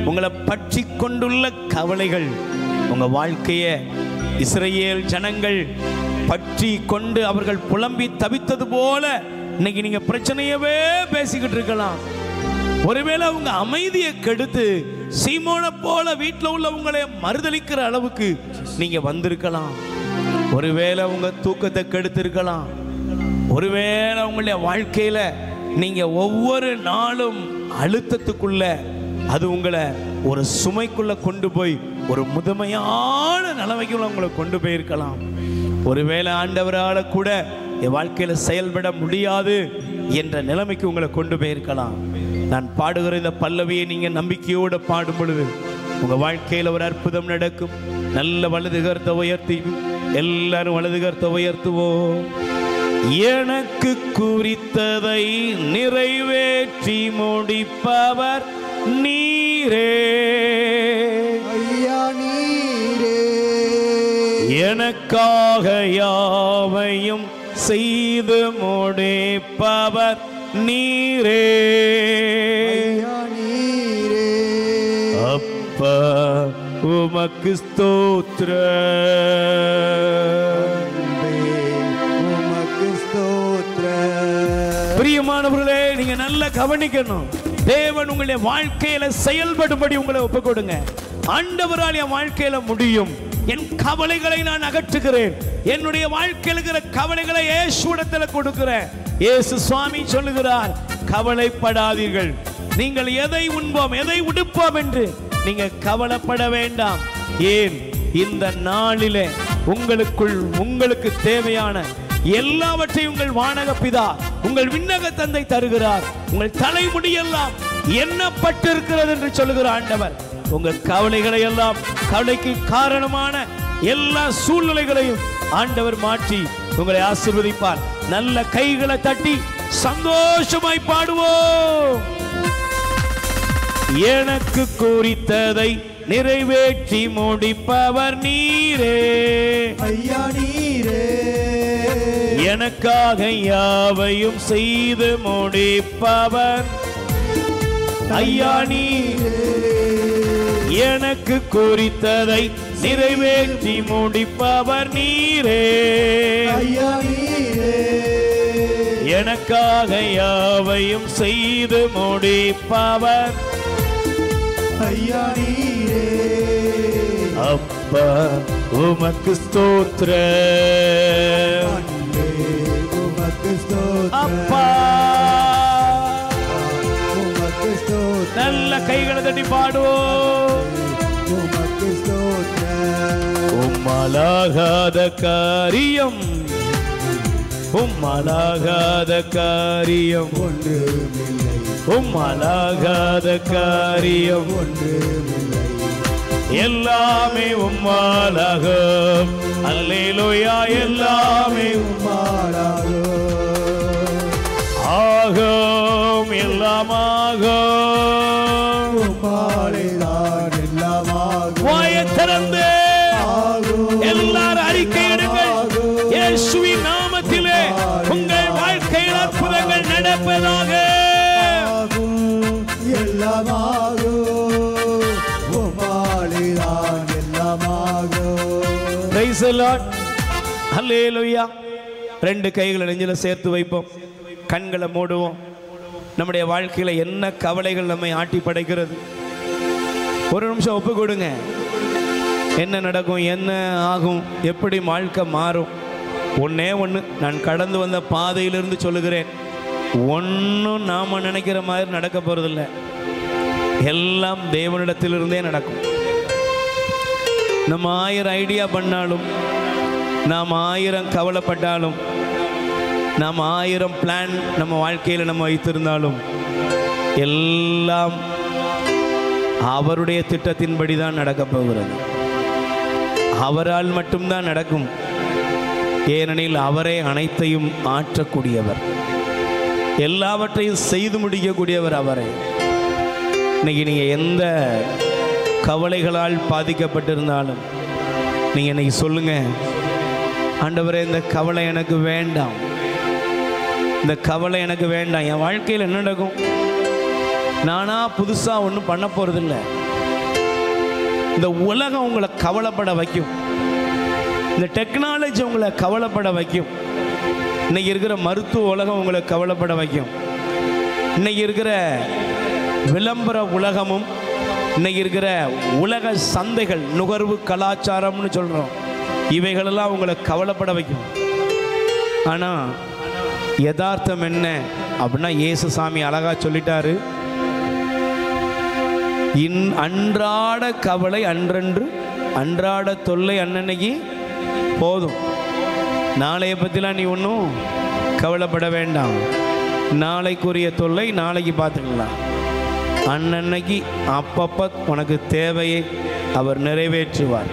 உங்களை பற்றி கொண்டுள்ள கவலைகள் உங்க வாழ்க்கையை இஸ்ரவேல் ஜனங்கள் பற்றி கொண்டு அவர்கள் புலம்பி தவித்தது போல இன்னைக்கு நீங்க பிரச்சனையவே பேசிக்கிட்டு இருக்கலாம். ஒருவேளை உங்க அமைதியை கெடுத்து சீமோனை போல வீட்டில் உள்ளவங்களை மறுதலிக்கிற அளவுக்கு நீங்க வந்திருக்கலாம். ஒருவேளை உங்க தூக்கத்தை கெடுத்திருக்கலாம். ஒருவேளை உங்களுடைய வாழ்க்கையில நீங்க ஒவ்வொரு நாளும் அழுத்தத்துக்குள்ள அது உங்களை ஒரு சுமைக்குள்ள கொண்டு போய் ஒரு முதுமையான நிலைமைக்குள்ள உங்களை கொண்டு போயிருக்கலாம். ஒருவேளை ஆண்டவரால் கூட என் வாழ்க்கையில செயல்பட முடியாது என்ற நிலைமைக்கு உங்களை கொண்டு போயிருக்கலாம். நான் பாடுகிற இந்த பல்லவியை நீங்க நம்பிக்கையோடு பாடும் பொழுது உங்க வாழ்க்கையில ஒரு அற்புதம் நடக்கும். நல்ல வலது கரத்தை உயர்த்தி எல்லாரும் வலது கரத்தை உயர்த்துவோம். எனக்கு குறித்ததை நிறைவேற்றி முடிப்பவர் நீரே ஐயா நீரே, எனக்காக யாவையும் செய்து முடிப்பவர் நீரே ஐயா நீரே, அப்பா உமக்கு ஸ்தோத்திரம். உமக்கு ஸ்தோத்திரம். பிரியமானவர்களே, நீங்க நல்லா கவனிக்கணும். தேவன் உங்களுடைய வாழ்க்கையில செயல்படும்படி உங்களை ஒப்புக் கொடுங்க. ஆண்டவரால் என் வாழ்க்கையில முடியும். என் கவலைகளை நான் அகற்றுகிறேன். என்னுடைய வாழ்க்கையில் இருக்கிற கவலைகளை இயேசுவிடத்தில் கொடுக்கிறேன். இயேசு சுவாமி சொல்லுகிறார், கவலைப்படாதீர்கள். நீங்கள் எதை உண்போம் எதை உடுப்போம் என்று நீங்க கவலைப்பட வேண்டாம். ஏன் இந்த நாளிலே உங்களுக்கு தேவையான எல்லாவற்றையும் உங்கள் வானக பிதா உங்கள் விண்ணக தந்தை தருகிறார். உங்கள் தலைமுடியெல்லாம் எண்ணப்பட்டிருக்கிறது என்று சொல்லுகிற ஆண்டவர் உங்கள் கவலைகளை எல்லாம், கவலைக்கு காரணமான எல்லா சூழ்நிலைகளையும் ஆண்டவர் மாற்றி உங்களை ஆசீர்வதிப்பார். நல்ல கைகளை தட்டி சந்தோஷமாய் பாடுவோம். எனக்கு குறித்ததை நிறைவேற்றி முடிப்பவர் நீரே ஐயா நீரே, எனக்காக யாவையும் செய்து முடிப்பவர் ஐயா நீரே, எனக்கு குறித்ததை நிறைவேற்றி முடிப்பவர் நீரே ஐயா நீரே, எனக்காக யாவையும் செய்து முடிப்பவர் ஐயா நீரே, அப்பா உமக்கு ஸ்தோத்திரம். உமக்கு ஸ்தோத்திரம். அப்பா உமக்கு ஸ்தோத்திரம். நல்ல கைகளை தட்டி பாடுவோம். உமக்கு ஸ்தோத்திரம். உம்மலாகாத காரியம், உம்மலாகாத காரியம் ஒன்றுமில்லை, உம்மலாகாத காரியம் ஒன்றுமில்லை, எல்லாமே உம்மாலாகும். அல்லேலூயா, எல்லாமே ஆகும், எல்லாமாகும். உம்மாலேதான் எல்லாமாகும். வாயை திறந்து எல்லாரும் அறிக்கையிடுங்கள். இயேசுவின் நாமத்திலே உங்கள் வாழ்க்கையில் அற்புதங்கள் நடப்பதாக. Praise the Lord. Hallelujah. ரெண்டு கைகளை நெஞ்சில சேர்த்து வைப்போம். கண்களை மூடுவோம். நம்முடைய வாழ்க்கையில என்ன கவலைகள் நம்மை ஆட்டி படைக்கிறது? ஒரு நிமிஷம் ஒப்பு கொடுங்க. என்ன நடக்கும், என்ன ஆகும், எப்படி வாழ்க்கை மாறும்? ஒன்னே ஒன்று, நான் கடந்து வந்த பாதையிலிருந்து சொல்லுகிறேன், ஒன்றும் நாம நினைக்கிற மாதிரி நடக்க போறதில்லை. எல்லாம் தேவனிடத்திலிருந்தே நடக்கும். நம்ம 1000 ஐடியா பண்ணாலும், நாம் 1000 கவலைப்பட்டாலும், நாம் 1000 பிளான் நம்ம வாழ்க்கையில் நம்ம வைத்திருந்தாலும், எல்லாம் அவருடைய திட்டத்தின்படி தான் நடக்க போகிறது. அவரால் மட்டும்தான் நடக்கும். ஏனெனில் அவரே அனைத்தையும் ஆற்றக்கூடியவர், எல்லாவற்றையும் செய்து முடிக்கக்கூடியவர் அவரே. இன்னைக்கு நீங்கள் எந்த கவலைகளால் பாதிக்கப்பட்டிருந்தாலும் நீங்கள் இன்னைக்கு சொல்லுங்கள், ஆண்டவரே இந்த கவலை எனக்கு வேண்டாம், இந்த கவலை எனக்கு வேண்டாம். என் வாழ்க்கையில் என்ன நடக்கும்? நானா புதுசாக ஒன்றும் பண்ண போகிறதில்லை. இந்த உலகம் உங்களை கவலைப்பட வைக்கும், இந்த டெக்னாலஜி உங்களை கவலைப்பட வைக்கும், இன்னைக்கு இருக்கிற மருத்துவ உலகம் உங்களை கவலைப்பட வைக்கும், இன்னைக்கு இருக்கிற விளம்பர உலகமும், இன்னைக்கு இருக்கிற உலக சந்தைகள், நுகர்வு கலாச்சாரம்னு சொல்கிறோம், இவைகளெல்லாம் உங்களை கவலைப்பட வைக்கும். ஆனால் யதார்த்தம் என்ன அப்படின்னா, இயேசு சாமி அழகா சொல்லிட்டாரு, அன்றாட கவலை அன்றன்று, அன்றாட தொல்லை அன்னன்னைக்கு போதும். நாளைய பற்றிலாம் நீ ஒன்றும் கவலைப்பட வேண்டாம். நாளைக்குரிய தொல்லை நாளைக்கு பார்த்துக்கலாம். அன்னன்னைக்கு அப்பப்போ உனக்கு தேவையை அவர் நிறைவேற்றுவார்.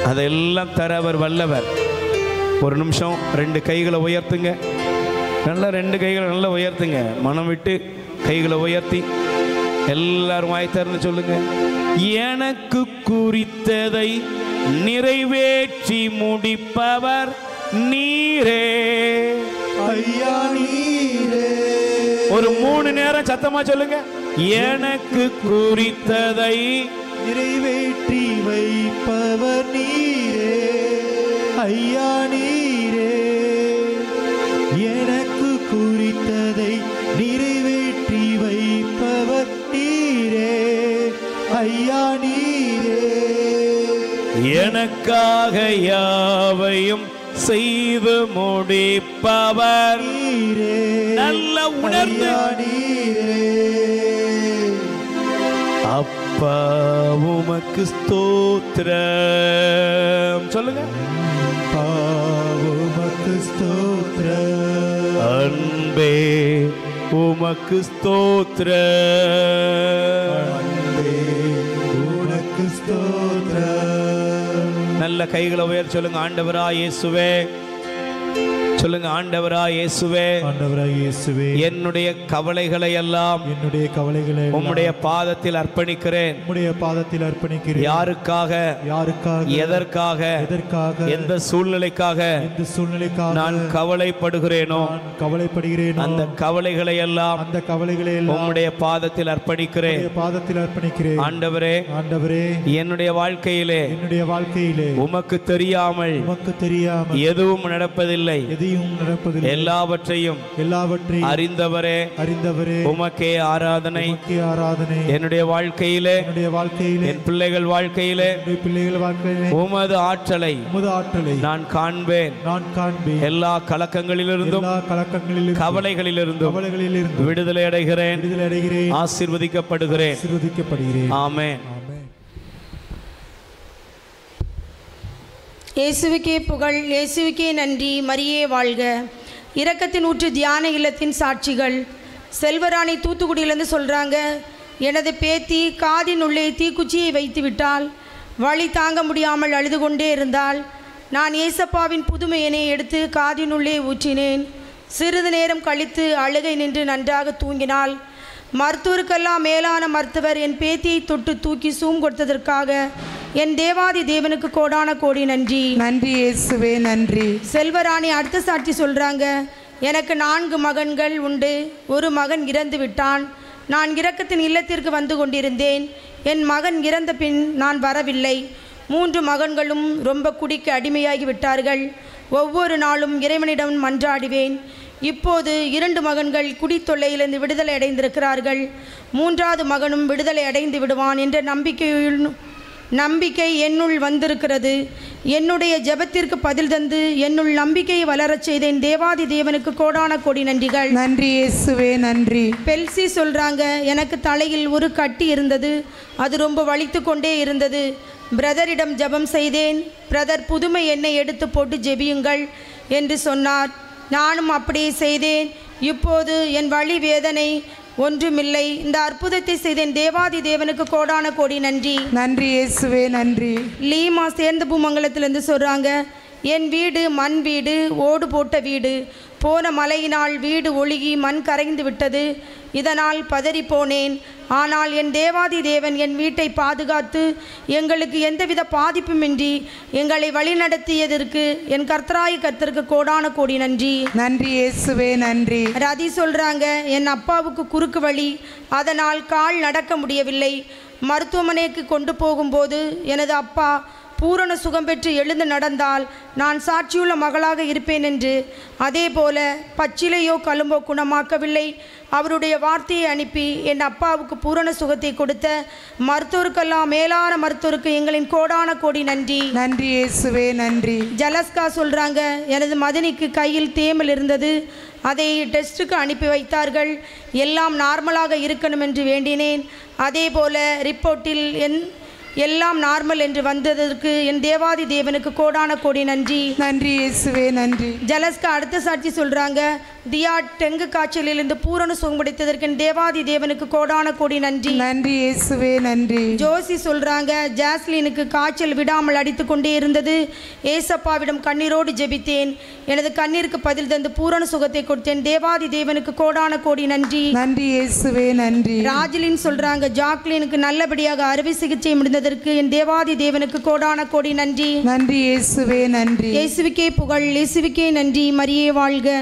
அதெல்லாம் தர அவர் வல்லவர். ஒரு நிமிஷம் 2 கைகளை உயர்த்துங்க. நல்லா 2 கைகளை நல்லா உயர்த்துங்க. மனம் விட்டு கைகளை உயர்த்தி எல்லாரும் வாய் திறந்து சொல்லுங்க. எனக்கு குறித்ததை நிறைவேற்றி முடிப்பவர் நீரே ஐயா நீரே. ஒரு 3 நேரம் சத்தமா சொல்லுங்க. எனக்கு குறித்ததை நிறைவேற்றி வைப்பவர் நீரே ஐயா நீரே. எனக்கு குறித்ததை நிறைவேற்றி வைப்பவர் நீரே ஐயா நீரே. எனக்காக யாவையும் செய்து முடிப்பவர் நீரே நல்ல உணர்ந்து நீரே. அப்பா உமக்கு ஸ்தோத்திரம் சொல்லுங்க. உமக்கு ஸ்தோத்திரம். அன்பே உமக்கு ஸ்தோத்திரம். அன்பே உமக்கு ஸ்தோத்திரம். நல்ல கைகளை உயர் சொல்லுங்க. ஆண்டவராய் இயேசுவே சொல்லுங்க. ஆண்டவராய் இயேசுவே, ஆண்டவராய் இயேசுவே, என்னுடைய கவலைகளை எல்லாம் உம்முடைய பாதத்தில் அர்ப்பணிக்கிறேன். உம்முடைய பாதத்தில் அர்ப்பணிக்கிறேன். யாருக்காக, எதற்காக, எந்த சூழ்நிலைக்காக நான் கவலைப்படுகிறேனோ அந்த கவலைகளை எல்லாம் உம்முடைய பாதத்தில் அர்ப்பணிக்கிறேன். ஆண்டவரே, என்னுடைய வாழ்க்கையிலே உமக்கு தெரியாமல் எதுவும் நடப்பதில்லை. எல்லாவற்றையும் அறிந்தவரே, உமக்கே ஆராதனை. என்னுடைய வாழ்க்கையிலே, என் பிள்ளைகள் வாழ்க்கையிலே உமது ஆற்றலை நான் காண்பேன். எல்லா கலக்கங்களிலிருந்தும் கவலைகளிலிருந்தும் விடுதலை அடைகிறேன். ஆசீர்வதிக்கப்படுகிறேன். ஆமென். இயேசுவுக்கே புகழ், இயேசுவுக்கே நன்றி. மரியே வாழ்க. இரக்கத்தின் ஊற்று தியான இல்லத்தின் சாட்சிகள். செல்வராணி தூத்துக்குடியிலேருந்து சொல்கிறாங்க, எனது பேத்தி காதின் உள்ளே தீக்குச்சியை வைத்து விட்டால் வழி தாங்க முடியாமல் அழுது கொண்டே இருந்தால் நான் ஏசப்பாவின் புதுமையினை எடுத்து காதின் உள்ளே ஊற்றினேன். சிறிது நேரம் கழித்து அழுகை நின்று நன்றாக தூங்கினாள். மருத்துவருக்கெல்லாம் மேலான மருத்துவர் என் பேத்தியை தொட்டு தூக்கி சூம் கொடுத்ததற்காக என் தேவாதி தேவனுக்கு கோடான கோடி நன்றி. நன்றி இயேசுவே, நன்றி. செல்வராணி அடுத்த சாட்சி சொல்கிறாங்க, எனக்கு 4 மகன்கள் உண்டு. ஒரு மகன் இறந்து விட்டான். நான் இரக்கத்தின் இல்லத்திற்கு வந்து கொண்டிருந்தேன். என் மகன் இறந்த பின் நான் வரவில்லை. 3 மகன்களும் ரொம்ப குடிக்க அடிமையாகி விட்டார்கள். ஒவ்வொரு நாளும் இறைவனிடம் மன்றாடுவேன். இப்போது 2 மகன்கள் குடித்தொல்லையிலிருந்து விடுதலை அடைந்திருக்கிறார்கள். 3வது மகனும் விடுதலை அடைந்து விடுவான் என்ற நம்பிக்கை என்னுள் வந்திருக்கிறது. என்னுடைய ஜெபத்திற்கு பதில் தந்து என்னுள் நம்பிக்கையை வளரச் செய்தேன். தேவாதி தேவனுக்கு கோடான கோடி நன்றிகள். நன்றி இயேசுவே, நன்றி. பெல்சி சொல்கிறாங்க, எனக்கு தலையில் ஒரு கட்டி இருந்தது. அது ரொம்ப வலித்து கொண்டே இருந்தது. பிரதரிடம் ஜெபம் செய்தேன். பிரதர் புதுமை எண்ணெய் எடுத்து போட்டு ஜெபியுங்கள் என்று சொன்னார். நானும் அப்படியே செய்தேன். இப்போது என் வலி வேதனை ஒன்றுமில்லை. இந்த அற்புதத்தை செய்தேன். தேவாதி தேவனுக்கு கோடான கோடி நன்றி. நன்றி இயேசுவே, நன்றி. லீமா சேர்ந்த பூமங்கலத்திலேருந்து சொல்கிறாங்க, என் வீடு மண் வீடு, ஓடு போட்ட வீடு. போன மழையினால் வீடு ஒழுகி மண் கரைந்து விட்டது. இதனால் பதறி போனேன். ஆனால் என் தேவாதி தேவன் என் வீட்டை பாதுகாத்து எங்களுக்கு எந்தவித பாதிப்புமின்றி எங்களை வழிநடத்தியதற்கு என் கர்த்தராய கர்த்தருக்கு கோடான கோடி நன்றி. நன்றி இயேசுவே, நன்றி. ரதி சொல்கிறாங்க, என் அப்பாவுக்கு குறுக்கு வலி, அதனால் கால் நடக்க முடியவில்லை. மருத்துவமனைக்கு கொண்டு போகும்போது எனது அப்பா பூரண சுகம் பெற்று எழுந்து நடந்தால் நான் சாட்சியுள்ள மகளாக இருப்பேன் என்று. அதே போல பச்சிலையோ கழும்போ குணமாக்கவில்லை. அவருடைய வார்த்தையை அனுப்பி என் அப்பாவுக்கு பூரண சுகத்தை கொடுத்த மருத்துவருக்கெல்லாம் மேலான மருத்துவருக்கு எங்களின் கோடான கோடி நன்றி. நன்றி இயேசுவே, நன்றி. ஜலஸ்கா சொல்கிறாங்க, எனது மதனிக்கு கையில் தேமல் இருந்தது. அதை டெஸ்ட்டுக்கு அனுப்பி வைத்தார்கள். எல்லாம் நார்மலாக இருக்கணும் என்று வேண்டினேன். அதே போல ரிப்போர்ட்டில் எல்லாம் நார்மல் என்று வந்ததற்கு என் தேவாதி தேவனுக்கு கோடான கோடி நன்றி. நன்றி இயேசுவே, நன்றி. ஜலஸ்கா அடுத்த சாட்சி சொல்கிறாங்க, தியா டெங்கு காய்ச்சலிலிருந்து பூரண சுகமடைத்ததற்கு தேவாதி தேவனுக்கு கோடான கோடி நன்றி. நன்றி இயேசுவே நன்றி. ஜோசி சொல்றாங்க, ஜாஸ்லினுக்கு காய்ச்சல் விடாமல் அடித்து கொண்டே இருந்தது. ஏசப்பாவிடம் கண்ணீரோடு ஜெபித்தேன், எனது கண்ணீருக்கு பதில் தந்து பூரண சுகத்தை கொடுத்தேன். தேவாதி தேவனுக்கு கோடான கோடி நன்றி. நன்றி இயேசுவே நன்றி. ராஜலின் சொல்றாங்க, ஜாக்லினுக்கு நல்லபடியாக அறுவை சிகிச்சை முடிந்ததற்கு என் தேவாதி தேவனுக்கு கோடான கோடி நன்றி. நன்றி இயேசுவே நன்றி. இயேசுவுக்கே புகழ், இயேசுவுக்கே நன்றி. மரியே வாழ்க.